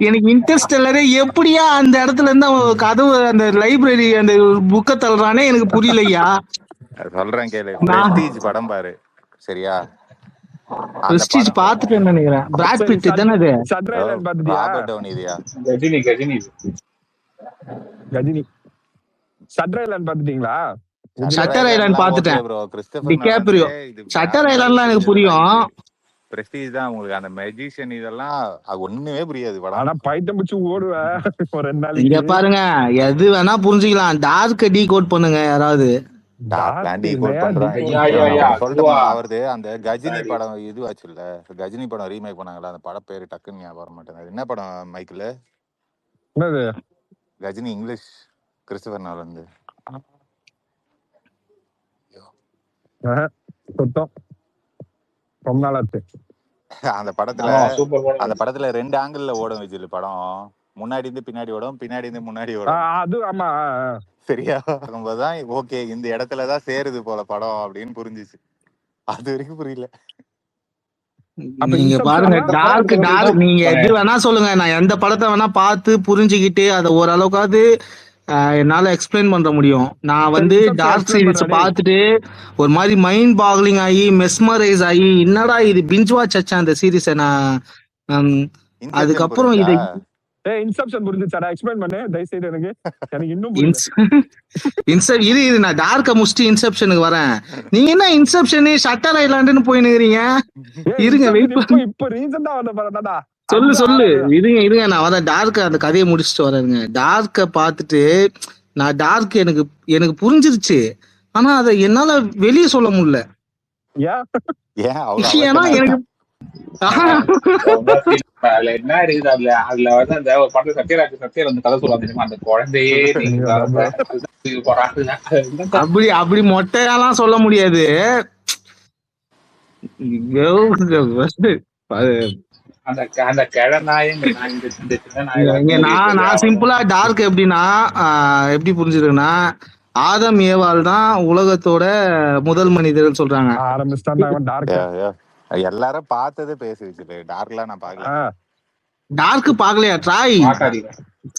Speaker 2: எனக்கு இன்டர்ஸ்டெல்லரே எப்படியா அந்த இடத்துல இருந்து கதவு அந்த லைப்ரரி அந்த புக்கை தள்ளுறானே எனக்கு புரியலையா.
Speaker 9: சொல்றேன் கேளு, பிரஸ்டீஜ் படம் பாரு சரியா?
Speaker 2: பிரஸ்டீஜ் பாத்துட்டேன்னு நினைக்கிறேன். பிராட் பிட் தானே அது?
Speaker 9: ராபர்ட் டவுனி இதுயா?
Speaker 1: கஜினி ஷட்டர் ஐலாண்ட் பாத்துட்டீங்களா?
Speaker 2: ஷட்டர் ஐலாண்ட் பாத்துட்டேன். டிகாப்ரியோ ஷட்டர் ஐலாண்ட்லாம் எனக்கு புரியும்.
Speaker 9: பிரஸ்டீஜ் தான் உங்களுக்கு அந்த மேஜிஷியன் இதெல்லாம் அது ஒண்ணுமே புரியாது படம்.
Speaker 1: ஆனா பைத்தம் பிடிச்சு ஓடுவேன் ஒரு 2 நாள்.
Speaker 2: இங்க பாருங்க, எது வேணா புரிஞ்சுக்கலாம். டார்க்க டீகோட் பண்ணுங்க யாராவது.
Speaker 9: அவரது அந்த கஜினி படம் இது ஆச்சுல்ல, கஜினி படம் ரீமேக் பண்ணாங்களா, அந்த படம் பேரு டக்குன்னு ஞாபகம் மாட்டேங்குது. என்ன படம் Michael? Ghajini English Christopher Nolan. அந்த படத்துல 2 ஆங்கிள் ஓடும் விஜய். படம் முன்னாடி இருந்து பின்னாடி ஓடும், பின்னாடி இருந்து முன்னாடி ஓடும்.
Speaker 1: அது ஆமா
Speaker 9: சரியா? தான் ஓகே இந்த இடத்துலதான் சேருது போல படம் அப்படின்னு புரிஞ்சிச்சு. அது வரைக்கும் புரியல.
Speaker 1: அப்ப
Speaker 2: நீங்க பாருங்க
Speaker 1: இன்செப்ஷன்னா
Speaker 2: டார்க் நீங்க எது வேணா சொல்லுங்க, நான் எந்த படத்தை வேணா பார்த்து புரிஞ்சுக்கிட்டு அதை ஓரளவுக்காவது என்னால எக்ஸ்பிளைன் பண்ற முடியும். நான்
Speaker 1: சரி
Speaker 2: வந்து
Speaker 1: இன்செப்ஷன்
Speaker 2: டார்க்
Speaker 1: எக்ஸ்பிளைன்
Speaker 2: சீரிஸ்
Speaker 1: பண்றா டேய்.
Speaker 2: பார்த்துட்டு ஒரு மாதிரி மைண்ட் பாக்லிங் ஆகி மெஸ்மரைஸ் ஆகி என்னடா இது பிஞ்ச் வாட்ச் வச்சேன் அந்த சீரிஸை நான்.
Speaker 9: இன்செப்ஷன்
Speaker 2: அதுக்கப்புறம்
Speaker 9: புரிஞ்சா
Speaker 2: இதை
Speaker 1: ஏய் இன்செப்ஷன் புரிஞ்சுச்சாடா? எக்ஸ்பிளைன் பண்ணு தயவு செய்து. எனக்கு இன்னும் புரியல.
Speaker 2: இது நான் டார்க்க முடிச்சுட்டு இன்செப்ஷனுக்கு வரேன். நீங்க என்ன இன்செப்ஷன் ஷட்டர் ஐலாண்டுன்னு போயினுக்கிறீங்க? இருங்க வெயிட் பண்ணு.
Speaker 1: இப்ப ரீசன்ட்டா வந்த படம்டா.
Speaker 2: சொல்லு இருங்க நான் வரேன். டார்க் அந்த கதையை முடிச்சுட்டு வரேங்க. டார்க்க பார்த்துட்டு நான் டார்க் எனக்கு புரிஞ்சிருச்சு, ஆனா அதை என்னால வெளியே சொல்ல முடியல. ஏன்னா எனக்கு
Speaker 8: அதுல என்ன இருக்குது, அதுல வந்து அந்த ஒரு படத்துல சத்யராஜ் வந்து கதை சொல்லுவாங்க தெரியுமா, அந்த குழந்தையே
Speaker 2: அப்படி மொட்டையாலாம் சொல்ல முடியாது. நான் சிம்பிளா டார்க் எப்படின்னா எப்படி புரிஞ்சுதுன்னா, ஆதம் ஏவாள் தான் உலகத்தோட முதல் மனிதர்கள் சொல்றாங்க.
Speaker 9: எல்லாரும் பார்த்ததே பேசுவீங்க. டார்க்லாம் நான் பாக்கல.
Speaker 2: டார்க் பாக்கலையா? ட்ராய்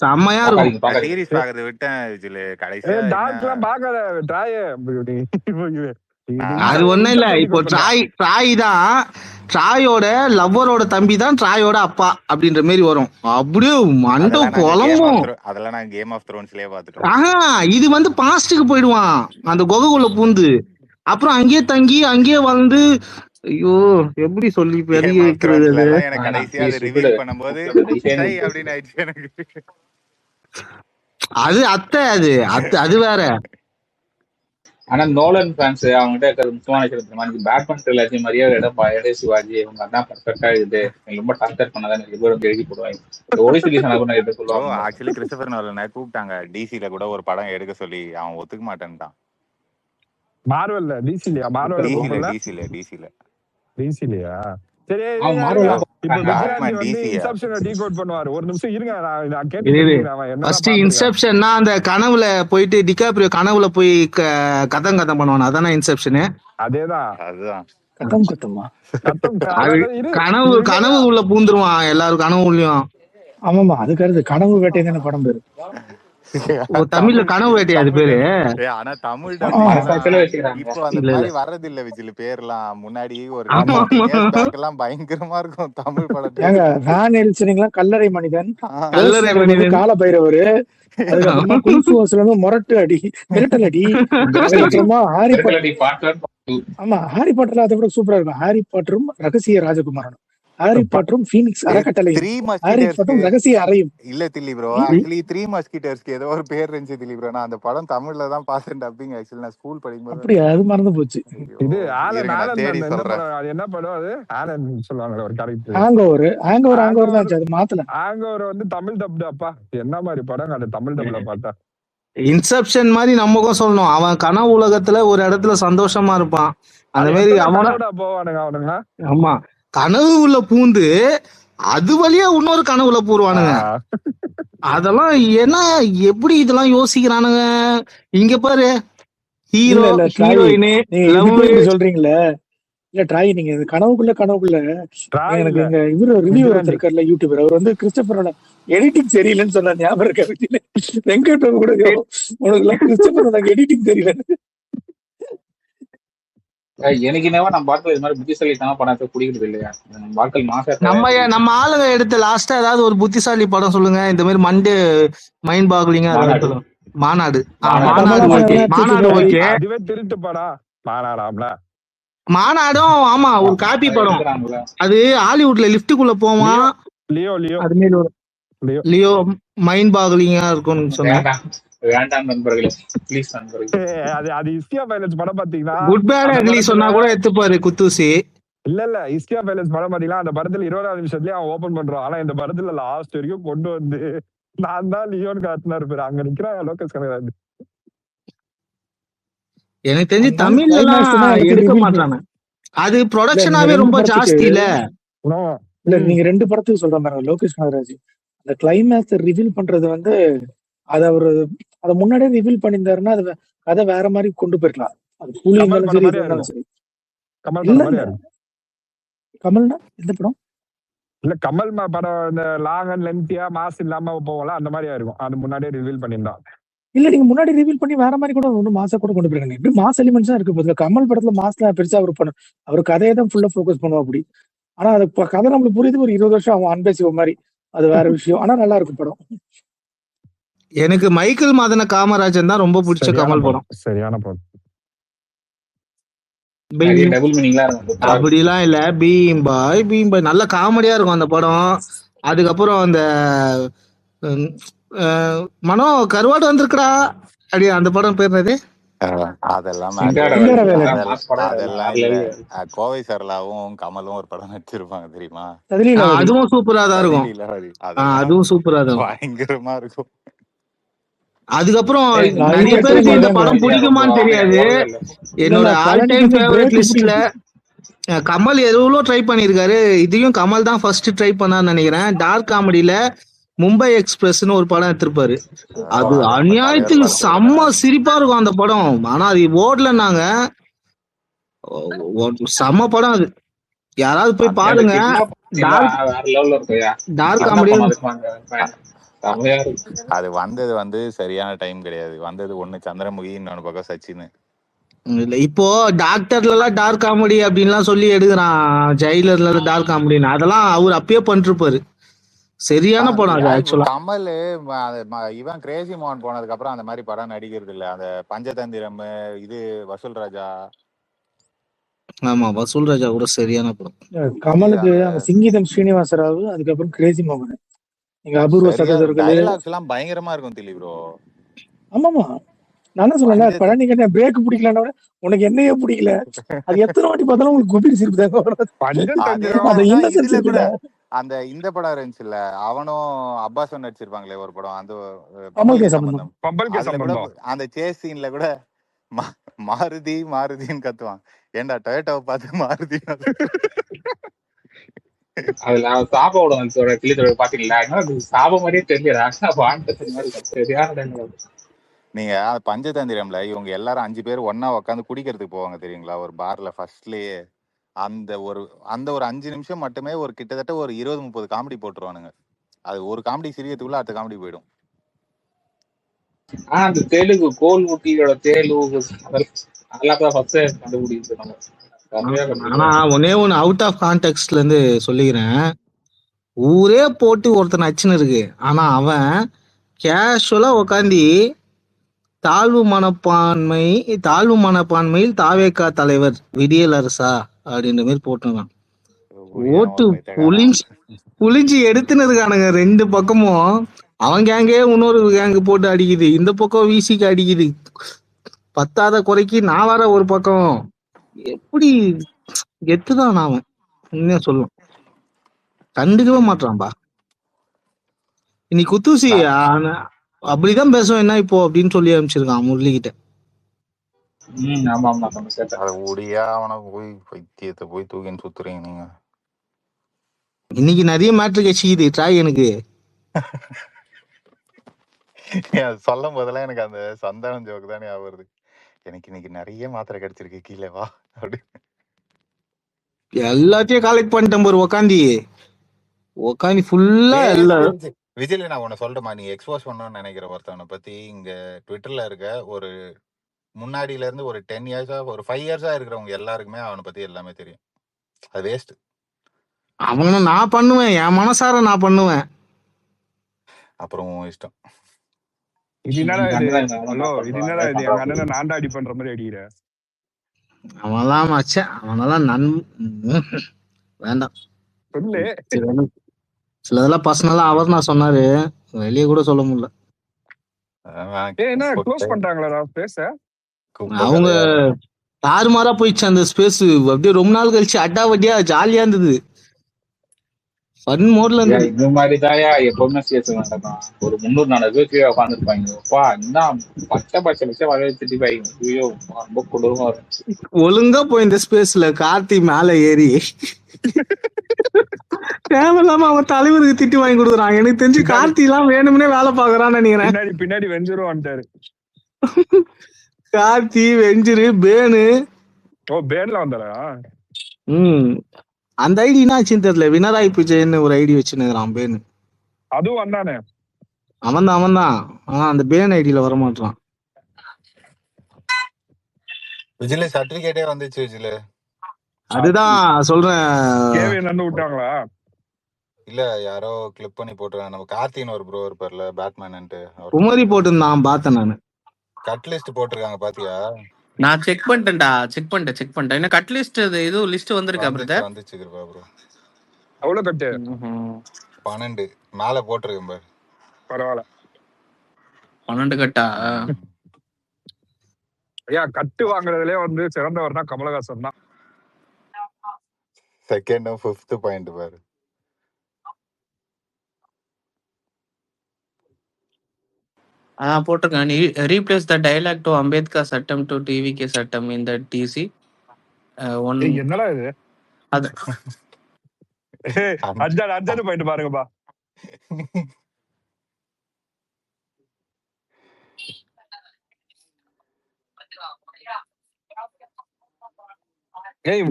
Speaker 2: செம்மையா இருக்கும்.
Speaker 9: சீரிஸ் பாக்குறத விட்டேன் விஜில. கடைசியா
Speaker 1: டார்க்லாம் பார்க்கல ட்ராய்.
Speaker 2: அது ஒண்ணும் இல்ல. இப்போ ட்ராய் தான் ட்ராயோட லவ்வரோட தம்பி தான் ட்ராயோட அப்பா அப்படின்ற மாதிரி வரும். அப்படியே மண்டை குழம்பும்.
Speaker 9: அதெல்லாம் நான் கேம் ஆஃப் த்ரோன்ஸ்லயே பாத்துட்டேன்.
Speaker 2: இது வந்து பாஸ்டுக்கு போயிடுவான் அந்த குகைக்குள்ள பூந்து, அப்புறம் அங்கேயே தங்கி அங்கேயே வந்து, ஐயோ எப்படி சொல்லி பெரிய அது அத்தை அது வேற.
Speaker 8: ஆனா நோலன் ஃபேன்ஸ் அவங்ககிட்ட இருக்கிறது முக்கியமான விஷயம், பேட்மேன் ட்ரிலஜி மாதிரியே இடம் சிவாஜி இவங்க அதான் பர்ஃபெக்டா இது ரொம்ப டார்ச்சர் பண்ணாதான் நிறைய பேர் வந்து எழுதி போடுவாங்க. ஒரிஜினல் சொல்லுவாங்க.
Speaker 9: ஆக்சுவலி கிறிஸ்டோபர் நோலனை கூப்பிட்டாங்க டிசில கூட ஒரு படம் எடுக்க சொல்லி, அவன் ஒத்துக்க மாட்டேன்ட்டான்.
Speaker 1: மார்வெல்ல டிசிலயா? டிசிலயா? சரி டீகோட் பண்ணுவாரு. ஒரு நிமிஷம் இருங்க, நான் கேட்டேன்.
Speaker 2: ஃபர்ஸ்ட் இன்செப்ஷன்னா அந்த கனவுல போயிட்டு டிகாப்ரியோ கனவுல போய் கதம் பண்ணுவான், அதானே இன்செப்ஷன்?
Speaker 1: அதேதான்.
Speaker 2: கனவு உள்ள பூந்துருவான் எல்லாரும் கனவு உள்ளயும்.
Speaker 12: ஆமாமா, அதுக்கு கனவு வேட்டை தானே படம் பேரு.
Speaker 2: தமிழ்ல கனவு வேட்டையா அது பேரு?
Speaker 9: ஆனா தமிழ் இப்போ அந்த மாதிரி வர்றது இல்ல விஜில பேர்லாம். முன்னாடி ஒரு எல்லாம் பயங்கரமா இருக்கும் தமிழ் படத்துல.
Speaker 12: கல்லறை மனிதன், கால பைரவர், மொரட்டு அடி, மிரட்டல் அடி. ஆமா, ஹாரி பாட்டர்ல அதை விட சூப்பரா இருக்கும். ஹாரி பாட்டரும் ரகசிய ராஜகுமாரனும், ஹாரி பாட்டரும் ஃபீனிக்ஸ் அறக்கட்டளையும், ஹாரி பாட்டரும் ரகசிய அறையும்.
Speaker 9: இல்ல தில்லி ப்ரோ, ஆக்சுவலி த்ரீ மஸ்கிட்டர்ஸ்க்கு ஏதோ ஒரு பேர் இருந்துச்சு தில்லி ப்ரோ. நான் அந்த படம் தமிழ்ல தான் பார்த்தேன் டப்பிங். ஆக்சுவலி நான் ஸ்கூல் படிக்கும்போது
Speaker 12: அப்படியே அது மறந்து போச்சு.
Speaker 1: இது என்ன படம் அது? ஆலன் சொல்லுவாங்க ஒரு கேரக்டர்.
Speaker 12: ஹேங்கோவர் தான் அது மாத்தல.
Speaker 1: ஹேங்கோவர் வந்து தமிழ் டப்டு. அப்பா என்ன மாதிரி படம் அது தமிழ் டப்ல பார்த்தா.
Speaker 2: இன்செப்ஷன் மாதிரி நமக்கும் சொல்லணும். அவன் கனவு உலகத்துல ஒரு இடத்துல சந்தோஷமா இருப்பான், அந்த மாதிரி அவனோட
Speaker 1: போவானுங்க அவனுங்க.
Speaker 2: ஆமா, கனவு உள்ள பூந்து அது வழியா இன்னொரு கனவுல பூருவானுங்க. அதெல்லாம் ஏன்னா எப்படி இதெல்லாம் யோசிக்கிறானுங்க? இங்க பாரு, ஹீரோ ஹீரோயினே
Speaker 12: சொல்றீங்களே. இல்ல ட்ராய், நீங்க கனவுக்குள்ள எனக்கு எங்க இவரு ரிவ்யூ இருக்காருல்ல யூடியூபர், அவர் வந்து கிறிஸ்டபரோட எடிட்டிங் சரியில்லைன்னு சொன்ன ஞாபகம் இருக்க. வெங்கட் கூட உனக்கு எல்லாம் கிறிஸ்டபரோட எடிட்டிங் தெரியல.
Speaker 8: எனக்கு என்னவா நம்ம பாட்டில் இது மாதிரி புத்திசாலித்தனமா படத்தை பிடிக்கிறது இல்லையா?
Speaker 2: நம்ம ஆளுங்க எடுத்து லாஸ்டா ஏதாவது ஒரு புத்திசாலி படம் சொல்லுங்க. இந்த மாதிரி மண்டே மைண்ட் பாக்லிங்கா மாநாடு. மாநாடு ஓகே.
Speaker 1: அதுவே திருட்டு படம் மாநாடாம்ல.
Speaker 2: மாநாடும் ஆமா ஒரு காப்பி படம். அது ஹாலிவுட்ல லிப்டுக்குள்ள போவான். லியோ மைண்ட் பாக்லிங்கா இருக்கும்னு சொன்னேன்.
Speaker 8: வேண்டாம் நண்பர்களே, ப்ளீஸ் நண்பர்களே.
Speaker 1: அது இஸ்கியா பைலட்ஸ் படம் பாத்தீங்கன்னா
Speaker 2: குட் பேட் அக்லி சொன்னா கூட எடுத்துப்பாரு குத்தூசி.
Speaker 1: இல்ல இஸ்கியா பைலட்ஸ் படம் பாத்தீங்கன்னா அந்த படத்துல 20வது நிமிஷத்துலயே அவன் ஓபன் பண்றான். ஆனா இந்த படத்துல லாஸ்ட் வரைக்கும் கொண்டு வந்து நான் தான் லியோன் காட்டினாரு பேரு. அங்க நிக்கிறான் லோகஸ் கனகராஜ்.
Speaker 2: எனக்கு தெரிஞ்சு தமிழ்ல எடுக்க மாட்டாங்க. அது ப்ரொடக்ஷனாவே ரொம்ப ஜாஸ்தி இல்ல.
Speaker 12: நீங்க ரெண்டு படத்துக்கு சொல்ற மாதிரி லோகேஷ் கனகராஜ் அந்த கிளைமேக்ஸ் ரிவீல் பண்றது வந்து அத அவரு அத முன்னாடியே ரிவீல் பண்ணியிருந்தாருன்னா அது கதை வேற மாதிரி கொண்டு போயிருக்கலாம். அது கூலி இருந்தாலும் சரி. கமல்னா எந்த படம்?
Speaker 1: இல்ல கமல் படம் இந்த லாங் அண்ட் லென்த்தியா மாஸ் இல்லாம போகல, அந்த மாதிரியா இருக்கும். அது முன்னாடியே ரிவீல் பண்ணியிருந்தான்.
Speaker 12: இல்ல நீங்க முன்னாடி ரிவீல் பண்ணி வேற மாதிரி கூட ஒன்றும் மாசா கூட கொண்டு போயிருக்காங்க. இப்படி மாஸ் எலிமெண்ட்ஸ் தான் இருக்கு. போதுல கமல் படத்துல மாஸ்ல பெருசா அவர் பண்ண அவர் கதையை தான் ஃபுல்லா ஃபோக்கஸ் பண்ணுவோம் அப்படி. ஆனா அது கதை நம்மளுக்கு புரியுது. ஒரு 20 வருஷம் அவன் அன்பேசிவ மாதிரி, அது வேற விஷயம். ஆனா நல்லா இருக்கும் படம்.
Speaker 2: எனக்கு மைக்கேல் மதன காமராஜன் தான் ரொம்ப பிடிச்ச கமல் படம்.
Speaker 1: சரியான படம்.
Speaker 2: அப்படிலாம் இல்ல, பீம் பாய் நல்ல காமெடியா இருக்கும் அந்த படம். அதுக்கப்புறம் அந்த மனோ கருவாடு வந்திருக்கடா அப்படி அந்த படம் பேர் என்னது?
Speaker 9: அதெல்லாம் கோவை சரளாவும் கமலும் ஒரு படம் நடிச்சிருப்பாங்க தெரியுமா?
Speaker 2: அதுவும் சூப்பரா தான் இருக்கும். அதுவும் சூப்பரா தான்
Speaker 9: பயங்கரமா இருக்கும்.
Speaker 2: அதுக்கப்புறம் நிறைய பேருக்கு இந்த படம் பிடிக்குமான்னு தெரியாது. என்னோட ஆல் டைம் ஃபேவரட் லிஸ்ட்ல கமல் எவ்வளோ ட்ரை பண்ணியிருக்காரு. இதையும் கமல் தான் ஃபர்ஸ்ட் ட்ரை பண்ணான்னு நினைக்கிறேன். டார்க் காமெடியில மும்பை எக்ஸ்பிரஸ்ன்னு ஒரு படம் எடுத்திருப்பாரு. அது அநியாயத்துக்கு செம்ம சிரிப்பா இருக்கும் அந்த படம். ஆனா அது ஓடலன்னாங்க. செம்ம படம் அது, யாராவது போய் பாருங்க. டார்க் காமெடி
Speaker 9: அது வந்தது சரியான டைம் கிடையாது. வந்தது ஒண்ணு சந்திரமுகி, இன்னொன்னு பக்கம் சச்சின்.
Speaker 2: இல்ல இப்போ டாக்டர்ல எல்லாம் டார்க் காமெடி அப்படின்லாம் சொல்லி எடுக்கிறான். ஜெயிலர்ல டார்க் காமெடின்னு அதெல்லாம் அவர் அப்பயே பண்ணிருப்பாரு. சரியான படம் அது. ஆக்சுவலா
Speaker 9: கமல் இவன் கிரேசி மோகன் போனதுக்கு அப்புறம் அந்த மாதிரி படம் நடிக்கிறது இல்ல. அந்த பஞ்சதந்திரம், இது வசூல் ராஜா.
Speaker 2: ஆமா, வசூல் ராஜா கூட சரியான படம்.
Speaker 12: கமலுக்கு அந்த சிங்கீதம் ஸ்ரீனிவாசராவ், அதுக்கப்புறம் கிரேசி மோகன், எங்க அபூர்வ சகோதரர்கள்
Speaker 9: எல்லாம் பயங்கரமா இருக்கும் திலி ப்ரோ.
Speaker 12: ஆமாமா, நான் சொன்னேன் படம் நீங்க பிரேக் பிடிக்கலன்னா உனக்கு என்னையே பிடிக்கல. அது எத்தனை வாட்டி பார்த்தாலும் உங்களுக்கு குபீர் சிரிப்பு தான்.
Speaker 9: அந்த இந்த படம் இருந்துச்சுல்ல, அவனும் அப்பாஸும் நடிச்சிருப்பாங்களே ஒரு படம், அந்த அந்த சேஸ் சீன்ல கூட மாருதி மாருதின்னு கத்துவான். ஏண்டா டொயோட்டாவை பார்த்து மாருதி.
Speaker 8: அதுல சாப்பாவோட கிளித்தோட பாத்தீங்களா, சாப மாதிரியே தெரியல.
Speaker 9: நீங்க பஞ்சதந்திரம்ல இவங்க எல்லாரும் 5 பேர் ஒன்னா உட்காந்து குடிக்கிறதுக்கு போவாங்க தெரியுங்களா, ஒரு பார்ல ஃபர்ஸ்ட்லயே. அந்த ஒரு 5 நிமிஷம் மட்டுமே ஒரு கிட்டத்தட்ட ஒரு 20-30 காமெடி போட்டுருவானுங்க. அது ஒரு காமெடி சிரியத்துக்குள்ள அடுத்த காமெடி போயிடும்.
Speaker 8: அந்த தெலுங்கு கோல் ஊட்டியோட தெலுங்கு அதெல்லாம் ஃபர்ஸ்ட் கண்டுபிடிச்சு.
Speaker 2: ஆனா ஒன்னே ஒன்னு அவுட் ஆஃப் கான்டெக்ட்ல இருந்து சொல்லிக்கிறேன். ஊரே போட்டு ஒருத்தன் நச்சுன்னு இருக்கு. ஆனா அவன் கேஷுவலா உக்காந்தி தாழ்வு மனப்பான்மையில் தாவேக்கா தலைவர் விடியல் அரசா அப்படின்ற மாதிரி போட்டுருக்கான். ஓட்டு புளிஞ்சு எடுத்துன்னு இருக்கானுங்க 2 பக்கமும். அவன் கேங்கே இன்னொரு கேங்கு போட்டு அடிக்குது, இந்த பக்கம் வீசிக்கு அடிக்குது. பத்தாத குறைக்கு நான் வர ஒரு பக்கம். எப்படி கெத்துதான் அவன் உண்மையா சொல்லும். கண்டுக்கவே மாட்டான்பா. இன்னைக்கு குத்தூசி அப்படிதான் பேசுவேன் என்ன இப்போ அப்படின்னு சொல்லி அனுப்பிச்சிருக்கான் முரளி கிட்ட.
Speaker 9: போய் தூக்கின்னு சுத்துறீங்க நீங்க.
Speaker 2: இன்னைக்கு நிறைய மேட்ரு கட்சிக்குது ட்ராய் எனக்கு.
Speaker 9: சொல்லும் போதெல்லாம் எனக்கு அந்த சந்தானம் ஜோக்கு தானே ஆகுது. எனக்கு இன்னைக்கு நிறைய மாத்திரை கிடைச்சிருக்கு, கீழே வா அப்படி.
Speaker 2: எல்லாத்தையும் கலெக்ட் பண்ணிட்டேன் பாரு உக்காந்தி ஃபுல்லா.
Speaker 9: விஜய் நான் உன்னை சொல்றேமா, நீ எக்ஸ்போஸ் பண்ணணும்னு நினைக்கிற ஒருத்தவனை பத்தி இங்க ட்விட்டர்ல இருக்க ஒரு முன்னாடியில இருந்து ஒரு 10 இயர்ஸா ஒரு 5 இயர்ஸா இருக்கிறவங்க எல்லாருக்குமே அவனை பத்தி எல்லாமே தெரியும். அது வேஸ்ட்.
Speaker 2: அவனை நான் பண்ணுவேன், என் மனசார நான் பண்ணுவேன்.
Speaker 9: அப்புறம் இஷ்டம்.
Speaker 1: இது என்னடா இது எங்க அண்ணனை நான்டா அடி பண்ற மாதிரி அடிக்கிற.
Speaker 2: அவன்லாம் மச்சான், அவனெல்லாம் வேண்டாம். சிலதெல்லாம் பர்சனலா அவர் நான் சொன்னாரு, வெளியே கூட சொல்ல முடியல. அவங்க தாறுமாறா போயிடுச்சு அந்த ஸ்பேஸ். அப்படியே ரொம்ப நாள் கழிச்சு அட்டா வட்டியா ஜாலியா இருந்தது. ஃபன் மோட்ல இருந்தது.
Speaker 8: இந்த மாதிரி தாயா எப்பவுமே ஸ்பேஸ் நடக்கும். ஒரு 300-400 பேர் கீழே உட்காந்துருப்பாங்க. அப்பா இன்னும் பச்சை லட்சம் வர வச்சுட்டு பாய்ங்க. ஐயோ ரொம்ப கொடூரமா இருக்கும்.
Speaker 2: ஒழுங்கா போய் இந்த ஸ்பேஸ்ல கார்த்தி மேல ஏறி தேவையில்லாம அவன் தலைவருக்கு திட்டி வாங்கி கொடுக்குறான். எனக்கு தெரிஞ்சு கார்த்தி எல்லாம் வேணும்னே வேலை பாக்குறான்னு நினைக்கிறேன்.
Speaker 1: பின்னாடி வெஞ்சரும் வந்துட்டாரு.
Speaker 2: கார்த்தி வெஞ்சரு பேனு.
Speaker 1: பேன்ல வந்தாரா?
Speaker 2: அந்த ஐடி என்னாச்சுன்னு தெரியல. வினராய் விஜயன்னு ஒரு ஐடி வச்சுன்னு பேனு.
Speaker 1: அதுவும் வந்தானே.
Speaker 2: அவன்தான். ஆனா அந்த பேன் ஐடியில வர மாட்டான்.
Speaker 9: விஜில சர்டிபிகேட்டே வந்துச்சு விஜில.
Speaker 2: அதுதான் சொல்றேன்.
Speaker 1: கேவின் வந்து விட்டாங்களா?
Speaker 9: இல்ல யாரோ கிளிப் பண்ணி போட்டுருக்காங்க. நம்ம கார்த்தின்னு ஒரு ப்ரோ இருப்பார்ல பேட்மேன்ட்டு,
Speaker 2: குமரி போட்டுருந்தான், பார்த்தேன் நானு.
Speaker 9: கட் லிஸ்ட் போட்டிருக்காங்க பாத்தியா?
Speaker 3: நான் செக் பண்ணிட்டேன். என்ன கட் லிஸ்ட் இது லிஸ்ட் வந்திருக்கா பிரதர்?
Speaker 9: வந்துச்சு கிருபா ப்ரோ.
Speaker 1: அவ்வளவு கட்டு
Speaker 9: 12 மேல போட்டிருக்கேன் பாரு.
Speaker 1: பரவாயில்ல.
Speaker 3: 12 கட்டா?
Speaker 1: ஐயா கட்டு வாங்குறதுலே வந்து சிறந்தவர்னா கமலஹாசன் தான்.
Speaker 9: செகண்ட் 5th பாயிண்ட் பாரு.
Speaker 3: போட்டிருக்கேன். Replace the dialogue to Ambedkar சட்டம் டு டிவிகே சட்டம் இந்த டிசி.
Speaker 1: என்னடா இது?
Speaker 3: அது
Speaker 1: அஞ்சாறு பாயிண்ட் பாருங்கப்பா.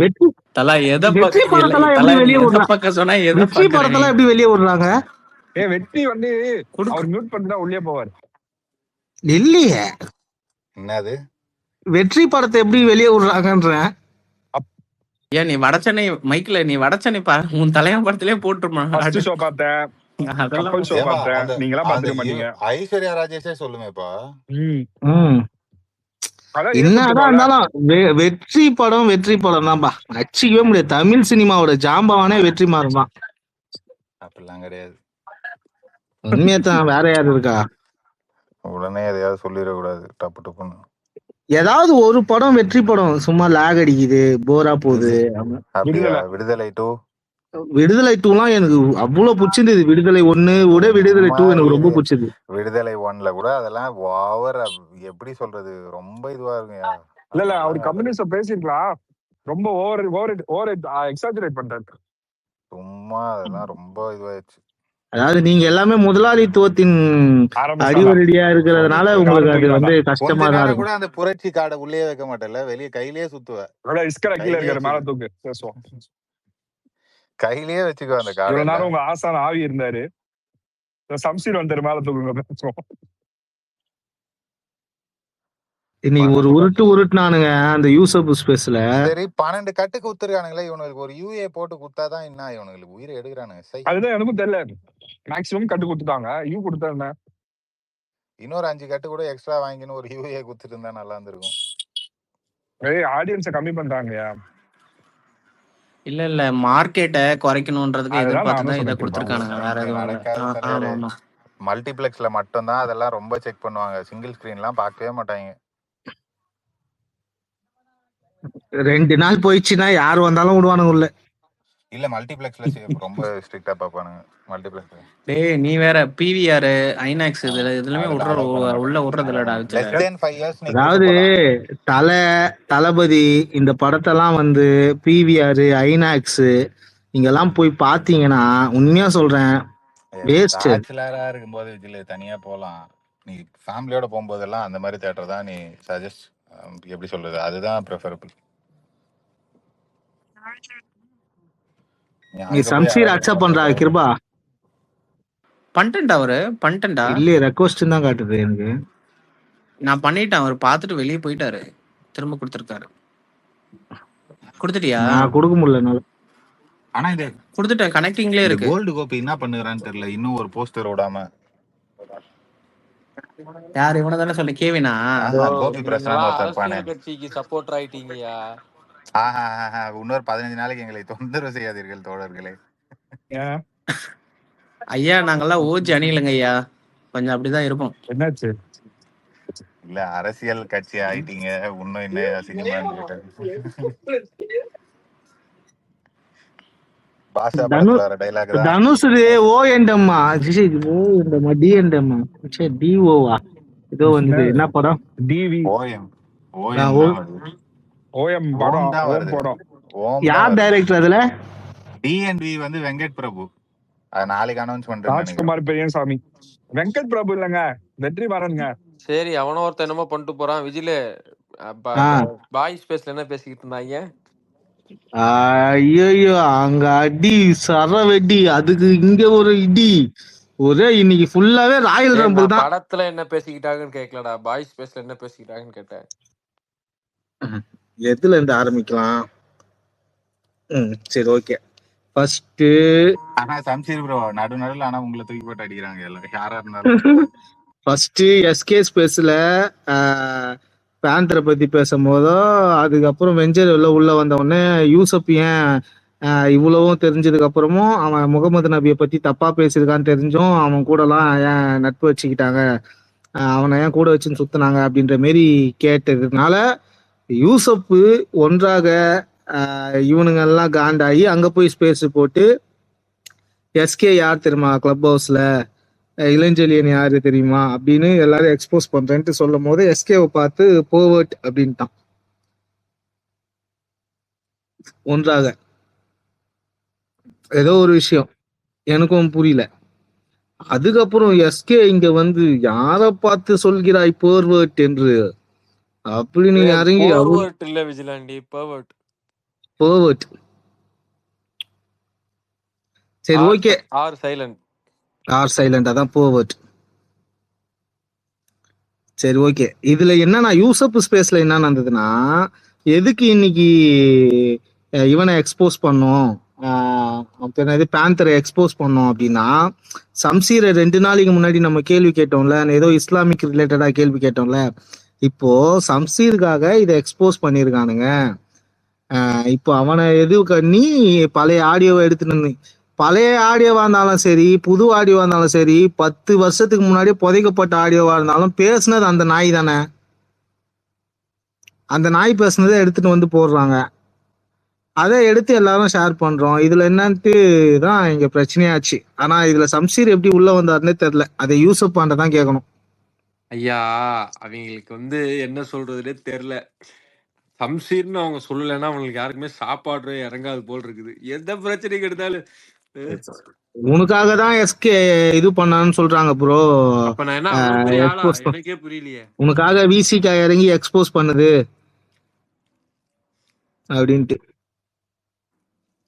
Speaker 2: வெற்றி படத்தெல்லாம் எப்படி வெளியே விடுறாங்க?
Speaker 1: வெற்றி வந்து அவர் மியூட் பண்ணிதான் உள்ளே போவார்.
Speaker 2: இல்லையே,
Speaker 9: என்னது
Speaker 2: வெற்றி படத்தை எப்படி வெளியே விடுறாங்கன்றேன்.
Speaker 3: ஏன் நீ வடச்சென்னை மைக்ல நீ வடச்சென்னை உன் தலையா படத்திலே போட்டுருமான்.
Speaker 9: ஐஸ்வர்யா ராஜேஷே சொல்லுமேப்பா.
Speaker 2: என்னதான் இருந்தாலும் வெற்றி படம் தான்ப்பா, அச்சிக்கவே முடியாது. தமிழ் சினிமாவோட ஜாம்பவானே வெற்றிமாறன் தான்.
Speaker 9: அப்படிலாம் கிடையாது.
Speaker 2: உண்மையத்தான். வேற யாரு இருக்கா?
Speaker 9: உடனே எதையாவது சொல்லிடக்கூடாது டப்பு டப்புன்னு.
Speaker 2: ஏதாவது ஒரு படம் வெற்றி படம் சும்மா லாக் அடிக்குது, போரா போகுது. விடுதலை 2லாம் எனக்கு அவ்வளவு பிடிச்சிருந்தது. விடுதலை 1 விட விடுதலை 2 எனக்கு ரொம்ப பிடிச்சது.
Speaker 9: விடுதலை 1ல கூட அதெல்லாம் ஓவர், எப்படி சொல்றது, ரொம்ப இதுவா இருக்குங்க.
Speaker 1: இல்ல அவர் கம்யூனிஸ்ட் பேசிருக்கலாம், ரொம்ப ஓவர் எக்ஸாஜரேட் பண்றாரு.
Speaker 9: சும்மா அதெல்லாம் ரொம்ப இதுவாயிடுச்சு.
Speaker 2: அதாவது நீங்க எல்லாமே முதலாளித்துவத்தின் அடிவரடியா இருக்கிறதுனால உங்களுக்கு அது வந்து கஷ்டமா தான் இருக்கும்.
Speaker 9: கூட அந்த புரட்சி காடை உள்ளே வைக்க மாட்டேன்ல, வெளியே கையிலேயே சுத்துவேன். கையிலேயே வச்சுக்கோ அந்த காடை.
Speaker 1: நேரம் உங்க ஆசான ஆவி இருந்தாரு, சம்சீர் வந்தாரு, மேல தூக்குங்க பேசுவோம்.
Speaker 2: இன்னைக்கு ஒரு உருட்டுனானுங்க அந்த யூசப் ஸ்பேஸ்ல.
Speaker 9: சரி 12 கட்டுக்கு குத்துறானுங்களே, இவனுக்கு ஒரு யூஏ போட்டு குத்தாதான் என்ன இவனுக்கு உயிரை எடுக்கிறானுங்க.
Speaker 1: அதுதான் எனக்கும் தெரியல. மேக்ஸிமம் கட்டு குடுத்துட்டாங்க, யூ கொடுத்தா என்ன,
Speaker 9: இன்னொரு 5 கட்டு கூட எக்ஸ்ட்ரா வாங்கின்னு ஒரு யூஏ குத்துட்டு இருந்தா நல்லா இருந்திருக்கும்.
Speaker 1: ஆடியன்ஸை கம்மி பண்றாங்கயா.
Speaker 3: இல்ல மார்க்கெட்டை குறைக்கணும்ன்றதுக்கு எதிர்பார்த்து தான் இதை கொடுத்துருக்கானுங்க. வேற எதுவும்
Speaker 9: மல்டிபிளெக்ஸ்ல மட்டும் தான் அதெல்லாம் ரொம்ப செக் பண்ணுவாங்க. சிங்கிள் ஸ்கிரீன்லாம் பார்க்கவே மாட்டாங்க.
Speaker 2: 2 நாள் போயிடுச்சுன்னா யாரு வந்தாலும் விடுவானுங்க உள்ள.
Speaker 9: இல்ல மல்டிபிளெக்ஸ்ல ரொம்ப ஸ்ட்ரிக்ட்டா பாப்பானுங்க மல்டிபிளெக்ஸ்ல.
Speaker 3: டேய் நீ வேற பிவிஆர் ஐநாக்ஸ் இதுலமே உள்ள விடுறது இல்லடா.
Speaker 2: அதாவது தளபதி இந்த படத்தெல்லாம் வந்து பிவிஆர் ஐநாக்ஸ் இங்கெல்லாம் போய் பாத்தீங்கன்னா உண்மையா சொல்றேன் வேஸ்ட்.
Speaker 9: பேச்சுலரா இருக்கும்போது இதுல தனியா போலாம். நீ ஃபேமிலியோட போகும்போதெல்லாம் அந்த மாதிரி தியேட்டர் தான் நீ சஜஸ்ட், எப்படி சொல்றது, அதுதான் ப்ரிஃபரபிள்.
Speaker 2: நீ சம்சீர் அக்செப்ட் பண்றா கிருபா?
Speaker 3: பண்ணிட்டேன்டா அவரு பண்ணிட்டேன்டா.
Speaker 2: இல்லையே ரெக்வெஸ்ட் தான் காட்டுது எனக்கு.
Speaker 3: நான் பண்ணிட்டேன், அவர் பார்த்துட்டு வெளியே போயிட்டாரு, திரும்ப கொடுத்துருக்காரு. கொடுத்துட்டியா?
Speaker 2: நான் கொடுக்க முடியல.
Speaker 9: ஆனா இது
Speaker 3: கொடுத்துட்டேன், கனெக்டிங்லயே இருக்கு.
Speaker 9: கோல்டு கோபி என்ன பண்ணுறான்னு தெரியல, இன்னும் ஒரு போஸ்டர் ஓடாம.
Speaker 3: யார் இவனை தானே சொல்ல, கேவினா?
Speaker 9: கோபி பிரசன்னா ஒருத்தர்
Speaker 7: கட்சிக்கு சப்போர்ட் ஆயிட்டீங்கயா.
Speaker 9: இன்னொரு 15 நாளைக்கு எங்களை தொந்தரவு செய்யாதீர்கள் தோழர்களே.
Speaker 3: ஐயா நாங்கெல்லாம் ஓஜி அணிலங்க ஐயா, கொஞ்சம் அப்படிதான் இருப்போம்.
Speaker 1: என்னாச்சு?
Speaker 9: இல்ல அரசியல் கட்சி ஆயிட்டீங்க, இன்னும் என்ன சினிமா.
Speaker 2: தனுஷ் ஓஎன்டம்மா ஓஎன்டம்மா டிஎன்டம்மா டிஓவா ஏதோ வந்து என்ன படம்?
Speaker 1: டிவி ஓஎம் படம்.
Speaker 2: யார் டைரக்டர் அதுல?
Speaker 9: டிஎன்வி வந்து வெங்கட் பிரபு. அது நாளைக்கு அனௌன்ஸ் பண்றேன்.
Speaker 1: ராஜ்குமார் பெரியசாமி. வெங்கட் பிரபு இல்லங்க, வெற்றிமாறன்ங்க.
Speaker 7: சரி அவன ஒருத்தன் என்னமோ பண்ணிட்டு போறான். விஜிலே பாய் ஸ்பேஸ்ல என்ன பேசிக்கிட்டு இருந்தாங்க?
Speaker 2: ஐயோ அங்க அடி சரவெடி, அதுக்கு இங்க ஒரு இடி. ஒரே இன்னைக்கு ஃபுல்லாவே ராயல்
Speaker 13: நான்
Speaker 2: ரம்பிள் தான்.
Speaker 13: படத்துல என்ன பேசிக்கிட்டாங்கன்னு கேட்கலடா, பாய்ஸ் ஸ்பேஸ்ல என்ன பேசிக்கிட்டாங்கன்னு கேட்டேன்.
Speaker 2: எதுல இருந்து ஆரம்பிக்கலாம்? சரி ஓகே. ஃபர்ஸ்ட்
Speaker 9: ஆனா சம்சீர் ப்ரோ நடுநடுல ஆனா உங்களை தூக்கி போட்டு அடிக்கிறாங்க எல்லாம் யாரா இருந்தாலும்.
Speaker 2: ஃபர்ஸ்ட் எஸ்கே ஸ்பேஸ்ல பேந்தரை பத்தி பேசும்போதோ, அதுக்கப்புறம் வெஞ்சர் உள்ள வந்த உடனே யூசப் ஏன் இவ்வளவும் தெரிஞ்சதுக்கு அப்புறமும் அவன் முகமது நபியை பத்தி தப்பா பேசியிருக்கான்னு தெரிஞ்சும் அவன் கூடலாம் ஏன் நட்பு வச்சுக்கிட்டாங்க, அவனை ஏன் கூட வச்சுன்னு சுத்தினாங்க அப்படின்ற மாரி கேட்டதுனால யூசப்பு ஒன்றாக இவனுங்க எல்லாம் காண்டாகி அங்க போய் ஸ்பேஸ் போட்டு எஸ்கே யார் தெரியுமா கிளப் ஹவுஸ்ல, இளஞ்செழியன் யாரு தெரியுமா அப்படின்னு எல்லாரும் எக்ஸ்போஸ் பண்றேன்ட்டு சொல்லும் போது எஸ்கேவை பார்த்து போவர்ட் அப்படின்ட்டான் ஒன்றாக. ஏதோ ஒரு விஷயம் எனக்கும் புரியல. அதுக்கப்புறம் எஸ்கே இங்க வந்து யார பார்த்து சொல்கிறாய் போர்வர்ட் என்று அப்படின்னு இறங்கி
Speaker 13: இல்ல விஜிலாண்டி
Speaker 2: போவர்ட். சரி ஓகே,
Speaker 13: ஆர்
Speaker 2: சைலண்ட் அதான் போவர்ட். சரி ஓகே. இதுல என்னன்னா யூசப் ஸ்பேஸ்ல என்ன நடந்ததுன்னா, எதுக்கு இன்னைக்கு இவனை எக்ஸ்போஸ் பண்ணோம், பேந்தரை எக்ஸ்போஸ் பண்ணோம் அப்படின்னா, சம்சீரை 2 நாளைக்கு முன்னாடி நம்ம கேள்வி கேட்டோம்ல, ஏதோ இஸ்லாமிக் ரிலேட்டடா கேள்வி கேட்டோம்ல, இப்போ சம்சீருக்காக இதை எக்ஸ்போஸ் பண்ணியிருக்கானுங்க. இப்போ அவனை நீ பழைய ஆடியோவை எடுத்துட்டு, பழைய ஆடியோவா இருந்தாலும் சரி புது ஆடியோவா இருந்தாலும் சரி 10 வருஷத்துக்கு முன்னாடி புதைக்கப்பட்ட ஆடியோவா இருந்தாலும் பேசுனது அந்த நாய் தானே. அந்த நாய் பேசுனதை எடுத்துட்டு வந்து போடுறாங்க, அதை எடுத்து எல்லாரும் ஷேர் பண்றோம். இதுல என்னன்ட்டு தான் இங்க பிரச்சனையாச்சு. ஆனா இதுல சம்சீர் எப்படி உள்ள வந்தாருன்னே தெரியல, அதை யூசப் பாண்ட தான் கேட்கணும்.
Speaker 13: ஐயா அவங்களுக்கு வந்து என்ன சொல்றதுன்னே தெரியல. சம்சீர்னு அவங்க சொல்லலைன்னா அவங்களுக்கு யாருக்குமே சாப்பாடு இறங்காது போல் இருக்குது. எந்த பிரச்சனைக்கு எடுத்தாலும்
Speaker 2: உனக்காக தான் எஸ்கே இது பண்ணான்னு சொல்றாங்க ப்ரோ.
Speaker 13: எனக்கே புரியலையே,
Speaker 2: உனக்காக விசிகா இறங்கி எக்ஸ்போஸ் பண்ணுது அப்படின்ட்டு.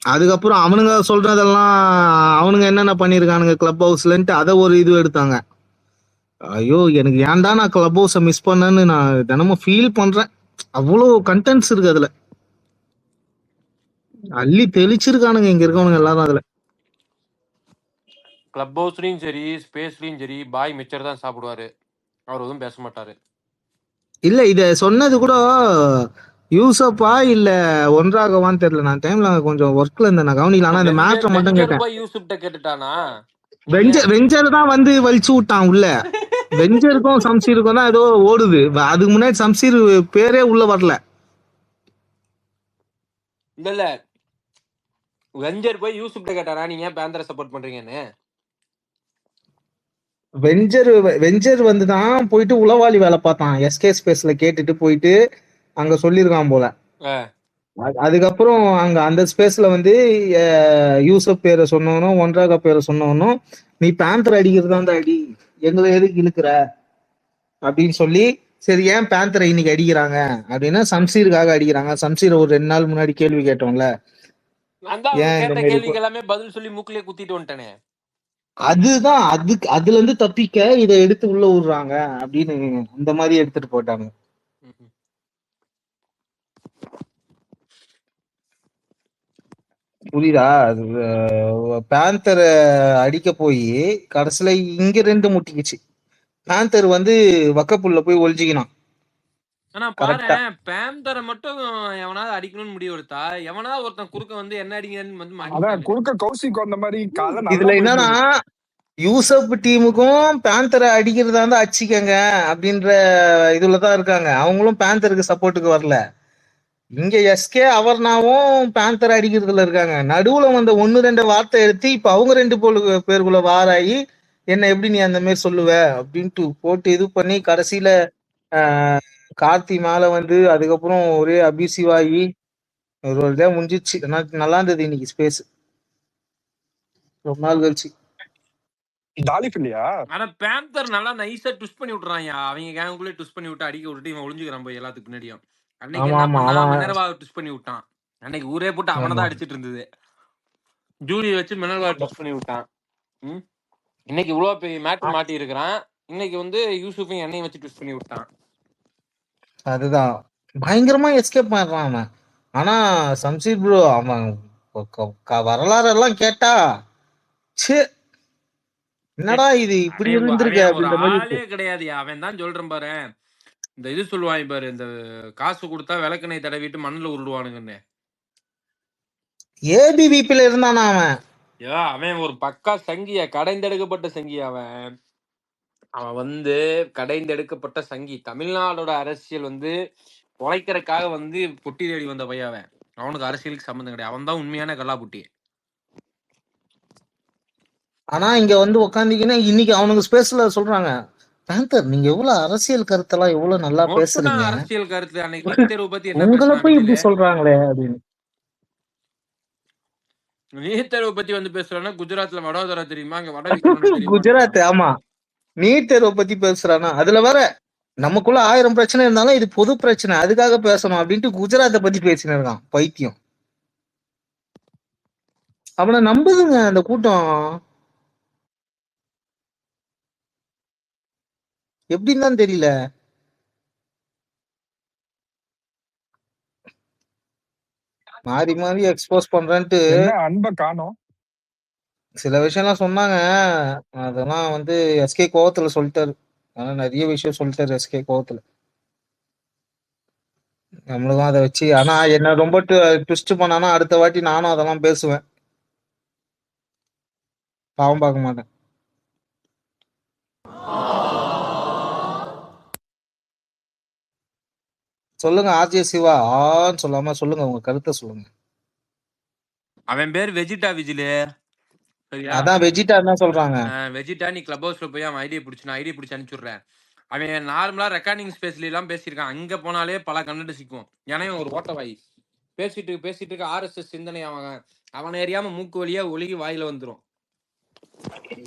Speaker 2: அதுக்கப்புறம் அவனுங்க சொல்றதெல்லாம் அவனுங்க என்னென்ன பண்ணிருக்கானுங்க கிளப் ஹவுஸ்லன்ட்டு அதை ஒரு இது எடுத்தாங்க. ஐயோ எனக்கு ஏன்டா நான் கிளப் ஹவுஸை மிஸ் பண்ணேன்னு நான் தினமும் ஃபீல் பண்றேன். அவ்வளோ கண்டென்ட்ஸ் இருக்கு அதுல, அள்ளி தெளிச்சிருக்கானுங்க இங்க இருக்கவனுங்க எல்லாரும். அதுல
Speaker 13: கிளப் ஹவுஸ்லயும் சரி ஸ்பேஸ்லயும் சரி பாய் மிச்சர் தான் சாப்பிடுவாரு, அவர் எதுவும் பேச மாட்டாரு.
Speaker 2: இல்ல இத சொன்னது கூட யூசப்பா இல்ல ஒன்றாகவான்னு தெரியல, நான் டைம்ல கொஞ்சம் ஒர்க்ல இருந்தேன், நான் கவனிக்கல. ஆனா இந்த மேட்டர் மட்டும் கேட்டேன்.
Speaker 13: யூசுப்ட்ட கேட்டுட்டானா,
Speaker 2: வெஞ்சர் தான் வந்து வலிச்சு விட்டான் உள்ள. வெஞ்சருக்கும் சம்சீருக்கும் தான் ஏதோ ஓடுது, அதுக்கு முன்னாடி சம்சீர் பேரே உள்ள வரல.
Speaker 13: இல்ல வெஞ்சர் போய் யூசுப்ட்ட கேட்டானா நீங்க ஏன் பேந்தரை சப்போர்ட் பண்றீங்கன்னு.
Speaker 2: வெஞ்சர் வந்து தான் போயிட்டு உளவாளி வேலை பார்த்தான், எஸ்கே ஸ்பேஸ்ல கேட்டுட்டு போயிட்டு அங்க சொல்லிருக்கான் போல. அதுக்கப்புறம் அங்க அந்த ஸ்பேஸ்ல வந்து யூசப் பேரை சொன்னவனும் ஒன்றாக பேரை சொன்னவனும் நீ பேந்தர் அடிக்கிறது தான் அடி, எங்களை எதுக்கு இழுக்கிற அப்படின்னு சொல்லி, சரி ஏன் பேந்தரை இன்னைக்கு அடிக்கிறாங்க அப்படின்னா சம்சீருக்காக அடிக்கிறாங்க. சம்சீரை ஒரு 2 நாள் முன்னாடி கேள்வி கேட்டோம்ல,
Speaker 13: கேள்விக்கு எல்லாமே பதில் சொல்லி மூக்கிலே குத்திட்டு வந்துட்டேனே.
Speaker 2: அதுதான் அதுல இருந்து தப்பிக்க இதை எடுத்து உள்ள விடுறாங்க அப்படின்னு இந்த மாதிரி எடுத்துட்டு போட்டாங்க. புரியுதா? பேந்தரை அடிக்க போய் கடைசியில இங்க 2 முட்டிக்குச்சு. பேந்தர் வந்து வக்கப்புள்ள போய் ஒழிஞ்சிக்கினான்.
Speaker 13: ஆனா பாரு பேந்தரை மட்டும் எவனாவது அடிக்கணும்னு முடிவு எடுத்தா எவனாவது ஒருத்தன் குறுக்க வந்து என்ன அடிங்கன்னு வந்து
Speaker 1: குறுக்க கௌசிக் அந்த மாதிரி.
Speaker 2: இதுல என்னன்னா யூசப் டீமுக்கும் பேந்தரை அடிக்கிறதா இருந்தா அடிச்சுக்கங்க அப்படின்ற இதுலதான் இருக்காங்க. அவங்களும் பேந்தருக்கு சப்போர்ட்டுக்கு வரல. இங்க எஸ்கே அவர்னாவும் பேந்தரை அடிக்கிறதுல இருக்காங்க. நடுவுல வந்த 1-2 வார்த்தை எடுத்து இப்ப அவங்க 2 பேருக்குள்ள வாராயி என்ன எப்படி நீ அந்த மாதிரி சொல்லுவ அப்படின்ட்டு போட்டு இது பண்ணி கடைசியில கார்த்தி மேல வந்து அதுக்கப்புறம் ஒரே அபியூசிவ் ஆகி ஒரு இதா முடிஞ்சிச்சு. நல்லா இருந்தது இன்னைக்கு ஸ்பேஸ் ரொம்ப நாள் கழிச்சு.
Speaker 13: ஆனா பேந்தர் நல்லா நைஸா ட்விஸ்ட் பண்ணி விட்டுறாங்க, அவங்க கேங்குக்குள்ளே ட்விஸ்ட் பண்ணி விட்டு அடிக்க விட்டுட்டு இவன் ஒளிஞ்சுக்கிறான் போய் எல்லாத்துக்கு பின்னாடியும். அன்னைக்கு என்ன பண்ணா மினர்வா ட்விஸ்ட் பண்ணி விட்டான். அன்னைக்கு ஊரே போட்டு அவனை
Speaker 2: ஆமா.
Speaker 13: தான் அடிச்சிட்டு இருந்தது. ஜூலியை வச்சு மினரல் ட்விஸ்ட் பண்ணி விட்டான். இன்னைக்கு இவ்வளவு பெரிய மேட்டர் மாட்டி இருக்கிறான். இன்னைக்கு வந்து யூசுஃபையும் என்னையும் வச்சு ட்விஸ்ட் பண்ணி விட்டான்.
Speaker 2: அதுதான் பயங்கரமா எஸ்கேப் ஆயிடுறான் அவன். ஆனா சம்சீர் ப்ரோ அவன் வரலாறு எல்லாம் கேட்டா ச்சே என்னடா இது இப்படி இருந்திருக்க
Speaker 13: ஒரு
Speaker 2: அப்படின்ற மாதிரி
Speaker 13: ஆளே கிடையாது. அவன் தான் சொல்றேன் பாரு, இந்த இது சொல்லுவாங்க பாரு, இந்த காசு கொடுத்தா விளக்கணை தடவிட்டு மண்ணில் உருடுவானுங்கன்னு.
Speaker 2: ஏபிவிபில இருந்தானா அவன்.
Speaker 13: அவன் ஒரு பக்கா சங்கியா, கடைந்தெடுக்கப்பட்ட சங்கி. அவன் வந்து கடைந்தெடுக்கப்பட்ட சங்கி. தமிழ்நாடோட அரசியல் வந்து உழைக்கிறதுக்காக வந்து பொட்டி தேடி வந்த பையன் அவன். அவனுக்கு அரசியலுக்கு சம்மந்தம் கிடையாது. அவன் தான் உண்மையான கல்லாப்புட்டி.
Speaker 2: ஆனா இங்க வந்து உட்காந்துக்கினா இன்னைக்கு அவனுக்கு ஸ்பேஸ்ல சொல்றாங்க, பேந்தர் நீங்க எவ்வளவு அரசியல் கருத்தெல்லாம் எவ்வளவு நல்லா பேசுறீங்க,
Speaker 13: அரசியல் கருத்து அன்னைக்கு நீட் தேர்வு பத்தி என்ன
Speaker 2: உங்களை போய் இப்படி சொல்றாங்களே அப்படின்னு.
Speaker 13: நீட் தேர்வு பத்தி வந்து பேசுறானா குஜராத்ல வடோதரா தெரியுமா? அங்க வட
Speaker 2: குஜராத். ஆமா, நீட் தேர்வை பத்தி பேசுறானா அதுல வர நமக்குள்ள 1000 பிரச்சனை இருந்தாலும் இது பொது பிரச்சனை அதுக்காக பேசணும் அப்படின்ட்டு குஜராத்தை பத்தி பேசினு இருக்கான் பைத்தியம். அவனை நம்புதுங்க அந்த கூட்டம். எப்படின்னு தான் தெரியல. மாறி மாறி எக்ஸ்போஸ் பண்றேன்ட்டு
Speaker 1: அன்பை காணோம்.
Speaker 2: சில விஷயம்லாம் சொன்னாங்க, அதெல்லாம் வந்து எஸ்கே கோவத்துல சொல்லிட்டாரு. ஆனா நிறைய விஷயம் சொல்லிட்டாரு எஸ்கே கோவத்துல. நம்மளுக்கும் அதை வச்சு ஆனா என்ன ரொம்ப ட்விஸ்ட் பண்ணானா அடுத்த வாட்டி நானும் அதெல்லாம் பேசுவேன். பாவம் பார்க்க மாட்டேன். சொல்லுங்க ஆர்ஜே சிவா. ஆன்னு சொல்லாம சொல்லுங்க, உங்க கருத்தை சொல்லுங்க.
Speaker 13: அவன் பேர் வெஜிடா விஜிலு.
Speaker 2: அதான் வெஜிடா தான் சொல்றாங்க.
Speaker 13: வெஜிடா நீ கிளப் ஹவுஸ்ல போய் அவன் ஐடியா பிடிச்சி அனுப்பிச்சுடுறேன். அவன் நார்மலா ரெக்கார்டிங் ஸ்பேஸ்ல எல்லாம் பேசியிருக்கான். அங்க போனாலே பல கண்டென்ட் சிக்கும். ஏன்னா ஒரு ஓட்ட வாய் பேசிட்டு இருக்க ஆர்எஸ்எஸ் சிந்தனை அவனை அறியாம மூக்கு வழியா ஒழுகி வாயில வந்துரும்.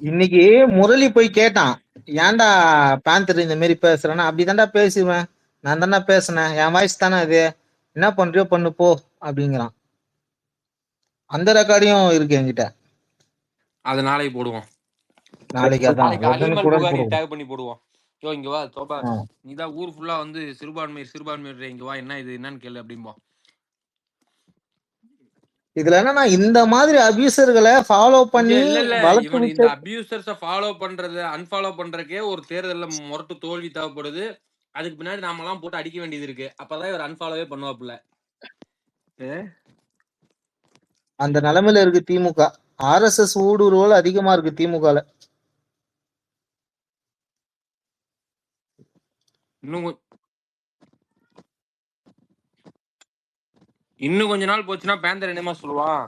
Speaker 2: இன்னைக்கு முரளி போய் கேட்டான், ஏன்டா பேந்தர் இந்த மாதிரி பேசுறேன்னா, அப்படிதான்டா பேசுவேன், நான் தானே பேசுனேன், என் வாய்ஸ் தானே அது, என்ன பண்றியோ பண்ணு போ அப்படிங்கிறான். அந்த ரெக்கார்டையும் இருக்கு என்கிட்ட.
Speaker 13: அது நாளைக்கு போடுவோம்.
Speaker 2: நாளைக்கு அதான்
Speaker 13: டேக் பண்ணி போடுவோம். யோ இங்க வா தோப்பா, நீதான் ஊர் ஃபுல்லா வந்து சிறுபான்மையர் இங்க வா, என்ன இது என்னன்னு கேளு அப்படிம்போம்.
Speaker 2: இதுல என்னன்னா இந்த மாதிரி அபியூசர்களை ஃபாலோ பண்ணி
Speaker 13: இந்த அபியூசர்ஸ ஃபாலோ பண்றது அன்ஃபாலோ பண்றதுக்கே ஒரு தேர்தல்ல முரட்டு தோல்வி தேவைப்படுது. அதுக்கு பின்னாடி நாம எல்லாம் போட்டு அடிக்க வேண்டியது இருக்கு. அப்பதான் இவர் அன்ஃபாலோவே பண்ணுவாப்புல.
Speaker 2: அந்த நிலைமையில இருக்கு திமுக. ஆர்எஸ்எஸ் ஊடுருவல் அதிகமா இருக்கு திமுகல.
Speaker 13: இன்னும் கொஞ்ச நாள் போச்சுன்னா பேந்தர் என்னமா சொல்லுவான்,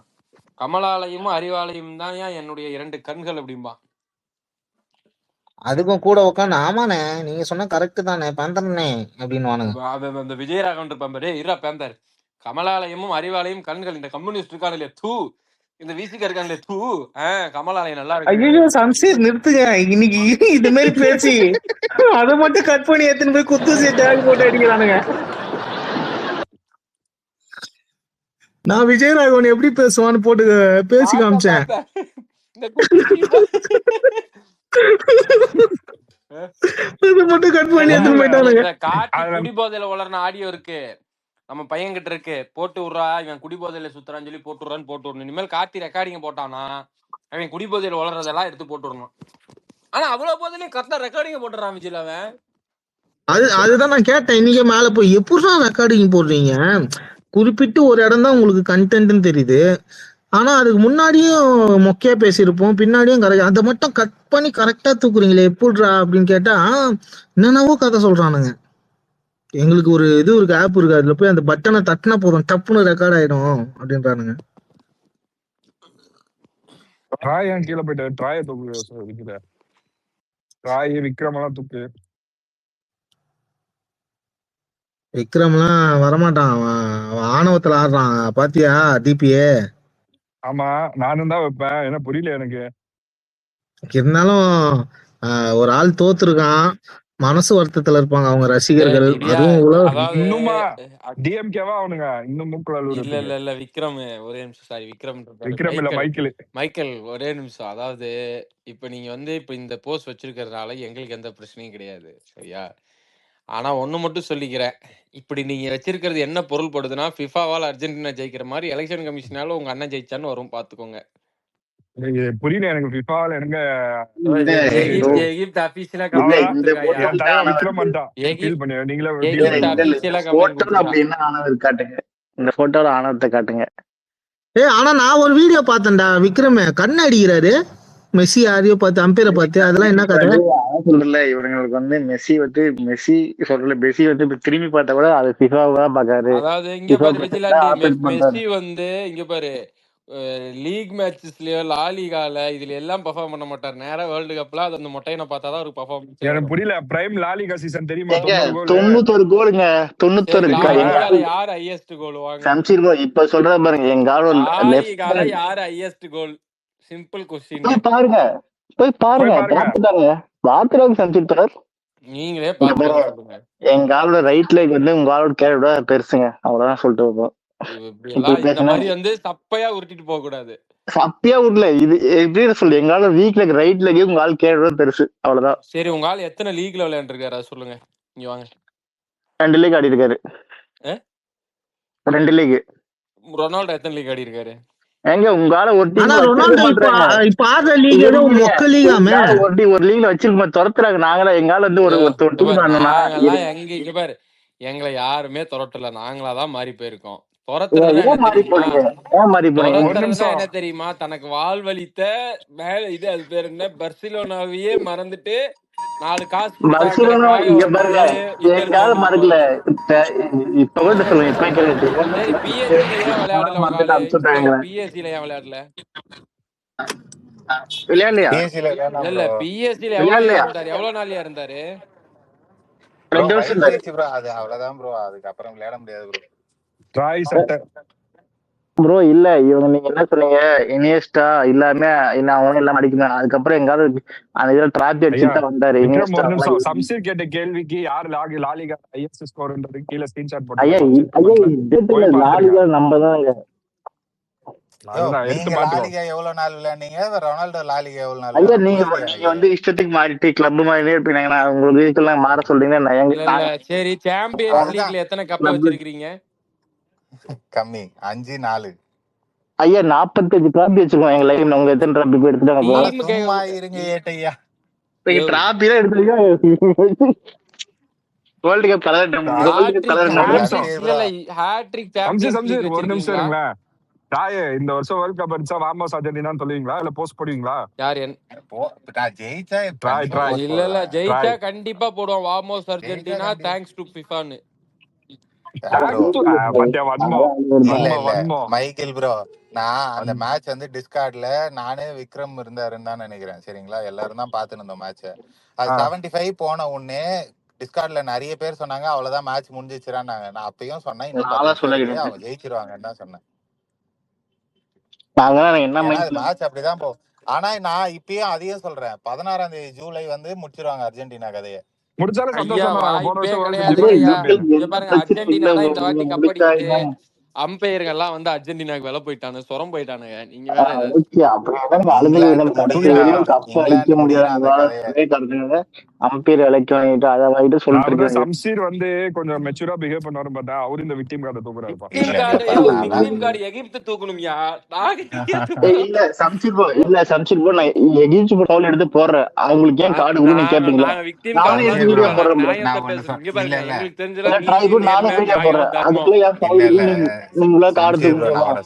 Speaker 13: கமலாலயமும் அறிவாலயம் தான் என்னுடைய 2 கண்கள் அப்படின்பா.
Speaker 2: அதுக்கும் கூட உட்காந்து ஆமாண்ணே நீங்க சொன்ன கரெக்ட் தானே பேந்தர்னே அப்படின்னு.
Speaker 13: அந்த விஜயராகவன் இருப்பான் பாரு, இரா பேந்தர் கமலாலயமும் அறிவாலயம் கண்கள், இந்த கம்யூனிஸ்ட் இருக்கானுலே தூ, இந்த விசிக இருக்கானுலே தூ, கமலாலயம் நல்லா இருக்கு.
Speaker 2: ஐயோ சம்சீர் நிறுத்துங்க, இன்னைக்கு இது மாதிரி பேசி அதை மட்டும் கட் பண்ணி எடுத்துன்னு போய் குத்து டேக் போட்டு அடிக்கிறானுங்க. நான் விஜயராகவன் எப்படி பேசுவான்னு போட்டு பேசி காமிச்சேன்.
Speaker 13: குடிபோதையில வளர்ன ஆடியோ இருக்கு, நம்ம பையன் கிட்ட இருக்கு, போட்டு விடுறா இவன் குடிபோதையில சுத்துறான்னு சொல்லி போட்டு விடணும். இனிமேல் கார்த்தி ரெக்கார்டிங் போட்டானா அவன் குடிபோதையில வளர்றதெல்லாம் எடுத்து போட்டு விடணும். ஆனா அவ்வளவு போதிலையும் கரெக்டா ரெக்கார்டிங் போட்டுறான் விஜய். அவன்
Speaker 2: அதுதான் நான் கேட்டேன் இன்னைக்கு மேல போய், எப்படிடா ரெக்கார்டிங் போடுறீங்க, குறிப்பிட்டு ஒரு இடம் தான் உங்களுக்கு கண்டென்ட்னு தெரியுது, ஆனா அதுக்கு முன்னாடியும் மொக்கையா பேசியிருப்போம், பின்னாடியும் கரெக்ட், அதை மட்டும் கட் பண்ணி கரெக்டா தூக்குறீங்களே எப்படிடா அப்படின்னு கேட்டா என்னென்னவோ கதை சொல்றானுங்க. எங்களுக்கு ஒரு இது இருக்கு, ஆப் இருக்கு, அதுல போய் அந்த பட்டனை தட்டினா போதும் டப்புன்னு ரெக்கார்ட் ஆயிடும் அப்படின்றானுங்க.
Speaker 1: ட்ராய் ஏன் கீழே போயிட்டு ட்ராயை தூக்கு, ட்ராய் விக்ரமெல்லாம் தூக்கு.
Speaker 2: விக்ரம்லாம் வரமாட்டான், அவன் ஆணவத்துல ஆடுறான் பாத்தியா டிபிஏ.
Speaker 1: ஆமா நானும் தான் வைப்பேன், என்ன புரியல எனக்கு.
Speaker 2: இருந்தாலும் ஒரு ஆள் தோத்துருக்கான், மனசு வருத்தத்துல இருப்பாங்க அவங்க
Speaker 13: டேய்
Speaker 2: ரசிகர்கள்.
Speaker 13: விடியா,
Speaker 2: அதுவும்
Speaker 13: அதாவது
Speaker 1: இன்னுமா டிஎம்கேவா அவனுங்க இன்னும் மூக்குல
Speaker 13: இல்ல
Speaker 1: அழுவுறதுக்கு.
Speaker 13: இல்ல இல்ல விக்ரம் ஒரே நிமிஷம், சாரி விக்ரம் இருக்காரு,
Speaker 1: விக்ரம் இல்ல
Speaker 13: மைக்கேல்
Speaker 1: மைக்கேல்.
Speaker 13: மைக்கேல் ஒரே நிமிஷம். அதாவது இப்ப நீங்க வந்து இப்ப இந்த போஸ்ட் வச்சிருக்கிறதுனால எங்களுக்கு எந்த பிரச்சனையும் கிடையாது, சரியா? ஆனா ஒண்ணு மட்டும் சொல்லிக்கிறேன், இப்படி நீங்க வச்சிருக்கிறது என்ன பொருள் படுதுன்னா, ஃபிஃபாவால் அர்ஜென்டினா ஜெயிக்கிற மாதிரி எலெக்ஷன் கமிஷனால உங்க அண்ணன் ஜெயிச்சான்னு வரும், பாத்துக்கோங்க.
Speaker 1: புரியல எனக்கு ஃபிஃபால எனக்கு
Speaker 13: எகிப்து அபிஷியலா கம்ப்ளைண்ட் கொடுத்திருக்காயா?
Speaker 1: என் தலைவர் விக்ரம் வந்துட்டான். ஃபீல் பண்ணி நீங்களே டீல்
Speaker 13: எகிப்து
Speaker 1: பண்ணுங்க.
Speaker 13: அபிஷியலா கம்ப்ளைண்ட்
Speaker 10: போட்டோல அப்படி
Speaker 13: கொடுத்திருக்கான்.
Speaker 10: என்ன ஆனது காட்டுங்க, இந்த போட்டோல ஆனத்தை காட்டுங்க.
Speaker 2: ஆனா நான் ஒரு வீடியோ பார்த்தேன்டா, விக்ரம் கண்ணு அடிக்கிறாரு மெஸ்ஸி யாரையோ பார்த்து, அம்பேரை பார்த்து. அதெல்லாம் என்ன கதை?
Speaker 10: சொல்றல இவங்களுக்கு வந்து மெஸ்ஸி சொல்றல மெஸ்ஸி வந்து இப்ப திரும்பி பார்த்தா கூட அது ஃபிஃபாவா பாக்காரு.
Speaker 13: அதாவது இங்க பாரு விஜிலாண்டி, மெஸ்ஸி வந்து இங்க பாரு லீக் மேட்சஸ்லயோ லாலிகால இதுல எல்லாம் பெர்ஃபார்ம் பண்ண மாட்டார். நேரா வேர்ல்டு கப்ல அது அந்த மொட்டையனை பார்த்தாதான் ஒரு பெர்ஃபார்மன்ஸ்.
Speaker 1: எனக்கு புரியல, பிரைம் லாலிகா சீசன் தெரியுமா?
Speaker 10: 91 கோலுங்க, 91
Speaker 13: லாலிகால யார் ஹையஸ்ட் கோல் வாங்க?
Speaker 10: சம்சீர் ப்ரோ இப்ப சொல்றத பாருங்க, எங்க
Speaker 13: லாலிகால யார் ஹையஸ்ட் கோல்? Simple question.
Speaker 10: போய் பாருங்க பாத்துறாங்க சம்சீர் சார்.
Speaker 13: நீங்களே பாருங்க சொல்லுங்க.
Speaker 10: எங்க ஆளோட ரைட் லெக் வந்து உங்க ஆளோட கேரோட பெருசுங்க, அவ்வளவுதான் சொல்லிட்டு வைப்போம்.
Speaker 13: இந்த மாதிரி வந்து சப்பையா உருட்டிட்டு போக கூடாது.
Speaker 10: சப்பையா உருள இது எப்படின்னு சொல்லு, எங்க ஆளோட வீக் லெக் ரைட் லெக் உங்க ஆள் கேரோட பெருசு, அவ்வளவுதான்.
Speaker 13: சரி உங்க ஆள் எத்தனை லீக்ல விளையாண்டுருக்காரு சொல்லுங்க, இங்க வாங்க.
Speaker 10: 2 லீக் ஆடி இருக்காரு. 2 லீக்.
Speaker 13: ரொனால்டோ எத்தனை லீக் ஆடி இருக்காரு?
Speaker 10: எங்க உங்க ஆள ஒட்டி ஒரு லீக்ல வச்சிருக்க துரத்துறாங்க. நாங்களா எங்க ஆள் வந்து ஒரு
Speaker 13: எங்க இங்க பாரு, எங்களை யாருமே துரட்டல, நாங்களாதான் மாறி போயிருக்கோம். என்ன தெரியுமா, தனக்கு வாழ்வழித்த மேல இது அது பேர் என்ன, பர்சிலோனாவையே மறந்துட்டு 4 காசு விளையாடல. எவ்வளவு நாளியா இருந்தாரு?
Speaker 10: 2 வருஷம்
Speaker 9: அவ்வளவுதான் ப்ரோ, அதுக்கப்புறம் விளையாட முடியாது
Speaker 10: ப்ரோ. இல்ல இவங்க நீங்க என்ன சொன்னீங்க, இனியஸ்டா இல்லாம அவங்க எல்லாம் அடிக்கணும். அதுக்கப்புறம் எங்காவது அந்த இதுல டிராபி அடிச்சுட்டு வந்தாரு.
Speaker 1: சம்சீர் கேட்ட கேள்விக்கு யார் லாலிகா ஹையஸ்ட் ஸ்கோர்ன்றது கீழ ஸ்கிரீன்ஷாட் போட்டு
Speaker 10: லாலிகா நம்ம தான்.
Speaker 9: லாலிகா எவ்வளவு நாள் விளையாண்டீங்க? ரொனால்டோ லாலிகா எவ்வளவு நாள்?
Speaker 10: ஐயா நீங்க வந்து இஷ்டத்துக்கு மாறிட்டு கிளப் மாதிரியே இருப்பீங்க, உங்களுக்கு இதுக்கெல்லாம் மாற சொல்றீங்கன்னா.
Speaker 13: சரி சாம்பியன்ஸ் லீக்ல எத்தனை கப் வச்சிருக்கீங்க?
Speaker 9: கம்மி 5-4.
Speaker 10: ஐயா 45 டிராபி வச்சிருக்கோம் எங்க லைஃப்ல. உங்க எத்தனை டிராபி எடுத்துட்டாங்க?
Speaker 9: சும்மா இருங்க ஏட்டையா,
Speaker 10: டிராபி தான் எடுத்துருக்கீங்க. வேர்ல்ட் கப் கலர்
Speaker 1: ஒரு நிமிஷம் இருங்களா. இந்த வருஷம் வேர்ல்ட் கப் அடிச்சா வாமோஸ் அர்ஜென்டினான்னு சொல்லுவீங்களா இல்ல போஸ்ட் போடுவீங்களா?
Speaker 13: யார்
Speaker 9: ஜெயிச்சா
Speaker 13: இல்ல ஜெயிச்சா கண்டிப்பா போடுவோம் வாமோஸ் அர்ஜென்டினா தேங்க்ஸ் டு ஃபிஃபான்னு.
Speaker 9: மைக்கேல் ப்ரோ, நான் அந்த மேட்ச் வந்து டிஸ்கார்ட்ல நானே விக்ரம் இருந்தாருன்னு தான் நினைக்கிறேன், சரிங்களா? எல்லாரும் தான் பாத்துன்னு இருந்தோம் மேட்ச. அது 75 போன உடனே டிஸ்கார்ட்ல நிறைய பேர் சொன்னாங்க அவ்வளவுதான் மேட்ச் முடிஞ்சிச்சுறான்னாங்க. நான் அப்பயும் சொன்னேன் இன்னும் அவங்க ஜெயிச்சிருவாங்கன்னு தான் சொன்னேன். மேட்ச் அப்படிதான் போகும். ஆனா நான் இப்பயும் அதையும் சொல்றேன், 16ஆம் தேதி ஜூலை வந்து முடிச்சிருவாங்க அர்ஜென்டினா கதையை.
Speaker 13: அம்பையர்கள் எல்லாம் வந்து அர்ஜென்டினாக்கு வில போயிட்டானு சொரம் போயிட்டானுங்க. நீங்க வேற
Speaker 10: அம்பையர் விலைக்கு வாங்கிட்டு அதை வாங்கிட்டு சொல்லிட்டு
Speaker 1: சம்சீர் வந்து கொஞ்சம் மெச்சூரா பிஹேவ் பண்ணுவாரு. பார்த்தா அவரு இந்த விக்டிம் கார்டை தூக்குறாரு.
Speaker 13: எகிப்து தூக்கணும்யா.
Speaker 10: இல்ல சம்சீர் போ நான் எகிப்து பவுல் எடுத்து போடுறேன். அவங்களுக்கு ஏன் கார்டு உள்ள கேப்பீங்களா?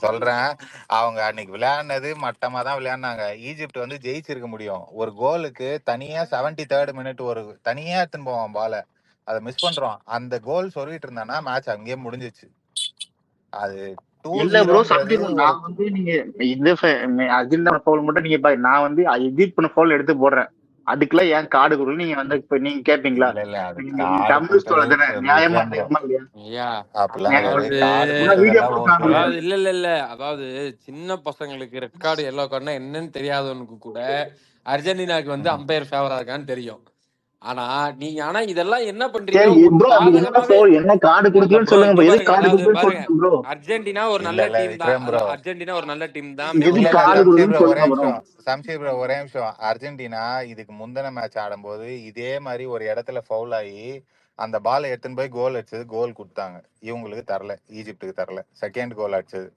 Speaker 9: சொல்றேன், அவங்க அன்னைக்கு விளையாடுனது மட்டமா தான் விளையாடுனாங்க. ஈஜிப்ட் வந்து ஜெயிச்சிருக்க முடியும். ஒரு கோலுக்கு தனியா 73rd மினிட் ஒரு தனியா எடுத்துன்னு போவான் பால, அதை மிஸ் பண்றோம். அந்த கோல் சொல்லிட்டு இருந்தானா மேட்ச் அங்கேயே முடிஞ்சிச்சு. அது
Speaker 10: இல்ல ப்ரோ நான் வந்து நீங்க இது அர்ஜென்டினா ஃபவுல் மட்டும் நீங்க நான் வந்து எடிட் பண்ண ஃபவுல் எடுத்து போடுறேன். அதுக்கெல்லாம் ஏன் கார்டு கொடுக்கணும் நீங்க வந்து இப்ப நீங்க கேப்பீங்களா? நியாயமா
Speaker 13: இல்ல அதாவது சின்ன பசங்களுக்கு ரெட் கார்டு எல்லோ கார்டுனா என்னன்னு தெரியாதவனுக்கு கூட அர்ஜென்டினாக்கு வந்து அம்பையர் ஃபேவரா இருக்கான்னு தெரியும். ஆனா நீங்க இதெல்லாம் என்ன
Speaker 14: சரி
Speaker 13: பண்றீங்க?
Speaker 14: ப்ரோ,
Speaker 13: உங்களுக்கு
Speaker 14: அப்படி என்ன
Speaker 13: சாதகமாவே
Speaker 14: ஃபவுல், என்ன கார்டு
Speaker 13: இல்ல
Speaker 14: குடுக்கலன்னு
Speaker 13: ப்ரோ,
Speaker 14: சொல்லுங்க
Speaker 13: இங்க
Speaker 14: ப்ரோ. எதுக்கு
Speaker 13: பாருங்க,
Speaker 14: கார்டு
Speaker 13: அதாவது
Speaker 14: குடுக்கலன்னு
Speaker 13: பாருங்க,
Speaker 14: சொல்லுங்க ப்ரோ.
Speaker 13: அர்ஜென்டினா ஒரு
Speaker 9: இல்ல
Speaker 13: நல்ல
Speaker 9: இல்ல
Speaker 13: டீம் தான்.
Speaker 9: விக்ரம் ப்ரோ,
Speaker 13: அர்ஜென்டினா ஒரு நல்ல டீம் தான்.
Speaker 14: எதுக்கு
Speaker 9: இல்ல
Speaker 13: மெம்பர்ஸ்
Speaker 9: இல்ல
Speaker 14: கார்டு
Speaker 13: நல்லா
Speaker 9: சம்ஷீர்
Speaker 14: குடுக்கலன்னு
Speaker 9: ப்ரோ
Speaker 13: இருக்காங்க.
Speaker 9: ஒரே
Speaker 14: சொல்லுங்க ப்ரோ.
Speaker 9: நிமிஷம், சம்ஷீர் ப்ரோ ஒரே நிமிஷம். அர்ஜென்டினா இதுக்கு முந்தின மேட்ச் ஆடும்போது இதே மாதிரி ஒரு இடத்துல ஃபவுல் ஆகி அந்த பால் எடுத்துன்னு போய் கோல் அடிச்சது, கோல் கொடுத்தாங்க. இவங்களுக்கு தரல, ஈஜிப்டுக்கு தரல. செகண்ட் கோல் அடிச்சது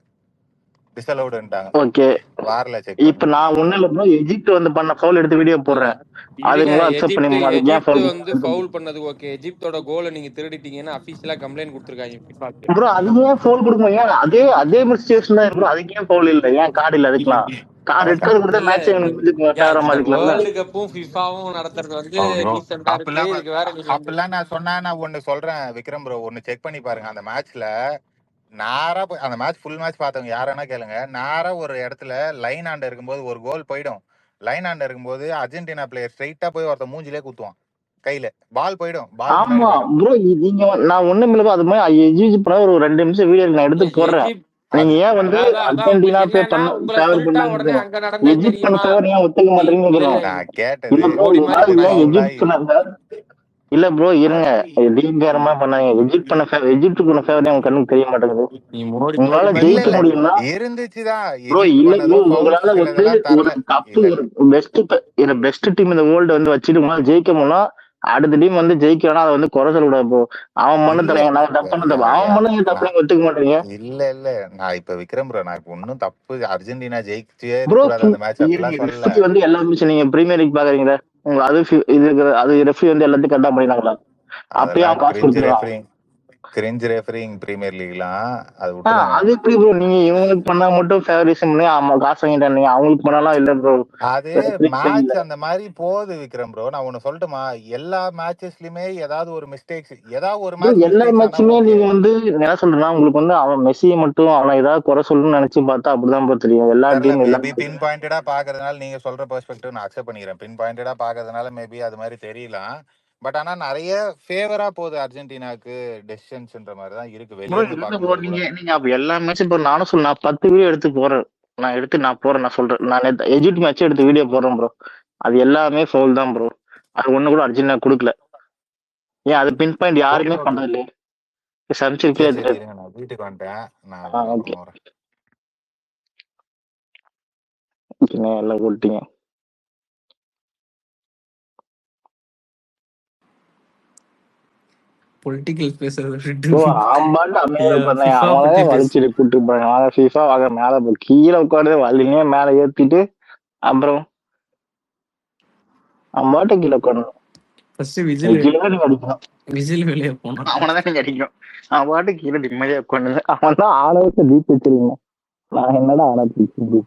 Speaker 9: டிஸ்அலவுடுன்ட்டாங்க.
Speaker 14: ஓகே,
Speaker 9: வார்ல செக்
Speaker 14: இப்ப
Speaker 9: பண்ணுங்க.
Speaker 14: நான் ஒண்ணும் இல்ல ப்ரோ, எஜிப்ட் வந்து பண்ண ஃபவுல் எடுத்து வீடியோ போடுறேன்.
Speaker 13: இருங்க,
Speaker 14: அதுங்களும் அக்செப்ட் பண்ணி அதுக்கு ஏன்
Speaker 13: எஜிப்ட்
Speaker 14: ஃபவுல்
Speaker 13: ஃபவுல் பண்ணது ஓகே. எஜிப்டோட கோலை நீங்க திருடிட்டீங்கன்னு அபிஷியலா கம்ப்ளைண்ட் கொடுத்துருக்காங்க ஃபிஃபாக்கு.
Speaker 14: ப்ரோ? அதுக்கு ஏன் ஃபவுல் கொடுக்கணும்? ஏன் அதே அதே சிச்சுவேஷன் தான் ப்ரோ, அதுக்கு ஏன் ஃபவுல் இல்ல? ஏன் கார்டு இல்ல? அதுக்கெல்லாம் ரெட் கார்டு கொடுத்தா
Speaker 13: இல்ல,
Speaker 14: மேட்ச் ஃபேவரா
Speaker 13: இந்த
Speaker 14: மாறிக்கலாம்ல.
Speaker 13: வேர்ல்டு கப்பும் ஃபிஃபாவும் நடத்துறது
Speaker 9: ப்ரோ
Speaker 13: டீசெண்டா இருக்கு.
Speaker 9: அப்படிலாம்
Speaker 13: இதுக்கு வேற நீங்க
Speaker 9: அப்படிலாம் நான் சொன்னா நான் ஒண்ணு சொல்றேன் விக்ரம் ப்ரோ, ஒண்ணு செக் பண்ணி பாருங்க. அந்த மேட்ச்ல நேரா போய் அந்த மேட்ச் ஃபுல் மேட்ச் பார்த்தவங்க யாரா கேளுங்க, நேரா ஒரு இடத்துல லைன் ஆண்ட இருக்கும்போது ஒரு கோல் போயிடும். லைன் ஆண்ட இருக்கும்போது அர்ஜென்டினா பிளேயர் ஸ்ட்ரைட்டா போய் ஒருத்த மூஞ்சிலே குத்துவான், கையில பால் போயிடும், பால் முன்னாடி
Speaker 14: ஆமா
Speaker 9: போயிடும்.
Speaker 14: ப்ரோ, நீங்க நான் ஒண்ணும் இல்ல, அது மாதிரி எஜிப்ட் பண்ண ஒரு 2 நிமிஷம் வீடியோ நான் எடுத்து போடுறேன்.
Speaker 13: எஜிப்ட்
Speaker 14: நீங்க
Speaker 9: அது
Speaker 14: ஏன் வந்து
Speaker 13: அதான்
Speaker 14: அர்ஜென்டினா
Speaker 13: உங்களுக்கு என்னன்னா, உங்களை
Speaker 14: ஃபேவர்
Speaker 13: சொல்லிட்டா உடனே
Speaker 14: பண்ணாங்க?
Speaker 13: அங்க நடந்தா
Speaker 14: எஜிப்ட் பண்ண
Speaker 13: தெரியுமா?
Speaker 14: ஃபேவர் ஏன் ஒத்துக்க மாட்டேங்கன்னு
Speaker 13: இல்ல
Speaker 14: கேக்குறோம்.
Speaker 9: நான்
Speaker 14: இல்ல
Speaker 9: கேட்டது
Speaker 14: ப்ரோ,
Speaker 13: மோடி மாதிரி
Speaker 14: உங்களால ஏன்
Speaker 9: ஃபவுல்
Speaker 14: எஜிப்ட்
Speaker 9: ஆகி
Speaker 14: பண்ணாங்க? இல்ல ப்ரோ இருங்க, டீம்பேரமா பண்ணாங்க. எஜிப்ட் பண்ண ஃபேவர் உங்க கண்ணுக்கு தெரிய மாட்டேங்குது.
Speaker 13: நீ மோடி
Speaker 14: உங்களால
Speaker 13: மாதிரி
Speaker 9: இல்ல
Speaker 14: ஜெயிக்க
Speaker 9: இல்ல
Speaker 14: முடியும்னா
Speaker 9: இருந்துச்சுதான்.
Speaker 14: ப்ரோ,
Speaker 9: எஜிப்ட்
Speaker 14: இல்ல ப்ரோ,
Speaker 9: பண்ணதும் ஃபவுல்ஸ்
Speaker 14: உங்களால வந்து
Speaker 9: சிலதெல்லாம்
Speaker 14: ஒரு
Speaker 9: தரல.
Speaker 14: கப்பு,
Speaker 9: இல்ல
Speaker 14: ஒரு பெஸ்ட் டீம் இந்த வேர்ல்டு வந்து வச்சுட்டு உங்களால ஜெயிக்க முடியும்னா, அடுத்த டீம் வந்து ஜெயிக்கலன்னா அதை வந்து குறை சொல்லக்கூடாது ப்ரோ. அவன் பண்ண
Speaker 9: இல்ல
Speaker 14: தரேன், நாங்க தப்பு பண்ண தப்பு, அவன் பண்ண ஏன் தப்பு
Speaker 9: நான்
Speaker 14: நீங்க ஒத்துக்க மாட்டீங்க
Speaker 9: இல்ல இல்ல நான் இப்ப விக்ரம் ப்ரோ, நான் இப்ப ஒன்னும் தப்பு அர்ஜென்டினா ஜெயிச்சே
Speaker 14: ப்ரோ?
Speaker 9: இருக்கக்கூடாது அந்த மேட்ச் அப்படிலாம் சொல்லல.
Speaker 14: ரெஃப்ரி வந்து எல்லாமே நீங்க பிரீமியர் லீக் பாக்குறீங்களா? உங்க அது இது அது ரெஃப்ரி வந்து எல்லாத்தையும் கரெக்டா பண்ணினாங்களா? அப்படியே
Speaker 9: அதெல்லாம்
Speaker 14: அவன் காசு கொடுத்துருவான்.
Speaker 9: கிரிஞ்ச் ரெஃபரிங் பிரீமியர் லீக்லாம் அது விட்டுருங்க.
Speaker 14: அது எப்படி ப்ரோ? நீங்க இவங்களுக்கு பண்ணா மட்டும் ஃபேவரிசம் பண்ணி ஆமா காசு வாங்கிட்டாங்க, அவங்களுக்கு பண்ணலாம் இல்ல ப்ரோ?
Speaker 9: அது மேட்ச் அந்த மாதிரி போகுது விக்ரம் ப்ரோ. நான் ஒண்ணு சொல்லட்டுமா, எல்லா மேட்சஸ்லயுமே ஏதாவது ஒரு மிஸ்டேக்ஸ், ஏதாவது ஒரு
Speaker 14: ப்ரோ,
Speaker 9: மேட்ச்
Speaker 14: எல்லா
Speaker 9: மிஸ்டேக்ஸ் ஆனா
Speaker 14: மேட்சுமே
Speaker 9: ஓகே.
Speaker 14: நீங்க வந்து என்ன சொல்றேன்னா, உங்களுக்கு வந்து அவன் மெஸ்ஸியை மட்டும் அவனை ஏதாவது குறை சொல்லணும்னு நினைச்சு பார்த்தா அப்படிதான் ப்ரோ தெரியும். எல்லா
Speaker 9: தெரியல,
Speaker 14: டீம்
Speaker 9: மேபி
Speaker 14: எல்லாமே
Speaker 9: பின் பாயிண்டடா பாக்குறதுனால நீங்க சொல்ற பெர்ஸ்பெக்டிவ் நான் அக்செப்ட் பண்ணிக்கிறேன். பின் பாயிண்டடா பாக்குறதுனால மேபி அது மாதிரி தெரியலாம். பட் ஆனா நிறைய ஃபேவரா போகுது அர்ஜென்டினாக்கு டெசிஷன்ஸ்ன்ற மாதிரி தான் இருக்கு
Speaker 14: ப்ரோ.
Speaker 9: வெளிய இருந்து
Speaker 14: இல்ல ப்ரோ,
Speaker 9: பாக்கும்போது கூட.
Speaker 14: நீங்க அப்ப எல்லா மேட்சும் இப்போ நானும் சொல்ல, நான் 10 வீடியோ எடுத்து போறேன். நான் சொல்றேன், நான் நேத்து எஜிப்ட் மேட்ச் எடுத்து வீடியோ போடுறேன் ப்ரோ. அது எல்லாமே ஃபவுல் தான் ப்ரோ. அது ஒண்ணு கூட அர்ஜென்டினா கொடுக்கல. ஏன் அது பின் பாயிண்ட் யாருமே பண்றது இல்லையே? சமைச்சிருக்கே
Speaker 9: சரி
Speaker 14: தெரியாது.
Speaker 9: இருங்க, நான் வீட்டுக்கு வந்துட்டேன், நான்
Speaker 14: ஓகே,
Speaker 9: அப்புறம் வரேன்.
Speaker 14: எல்லாம் கொடுத்தீங்க.
Speaker 3: பொலிட்டிக்கல் பேசுறது
Speaker 14: ப்ரோ, ஆம்பாட்டு அமைதியா உட்கார்ந்தேன்.
Speaker 3: ஃபிஃபா
Speaker 14: அவனே
Speaker 3: பத்தி பேசு.
Speaker 14: வலிச்சுட்டு கூட்டு போறாங்க. வாங்க ஃபீஃபா வாங்க மேல போ. கீழே உட்காந்து வலிங்க மேல ஏத்திட்டு அப்புறம் அம்பாட்டு கீழே உட்காரணும்.
Speaker 3: ஃபர்ஸ்ட் விசில்
Speaker 14: கீழே நீங்க அடிக்கணும்.
Speaker 3: விசில் வெளியே போனோம்.
Speaker 14: அவனதான் நீங்க அடிக்கணும். அவன் பாட்டு கீழே நிம்மதியா உட்காந்து அவன் தான் ஆணவத்தை தீர்த்து வச்சிருக்கீங்க. நான் என்னடா ஆணவத்தை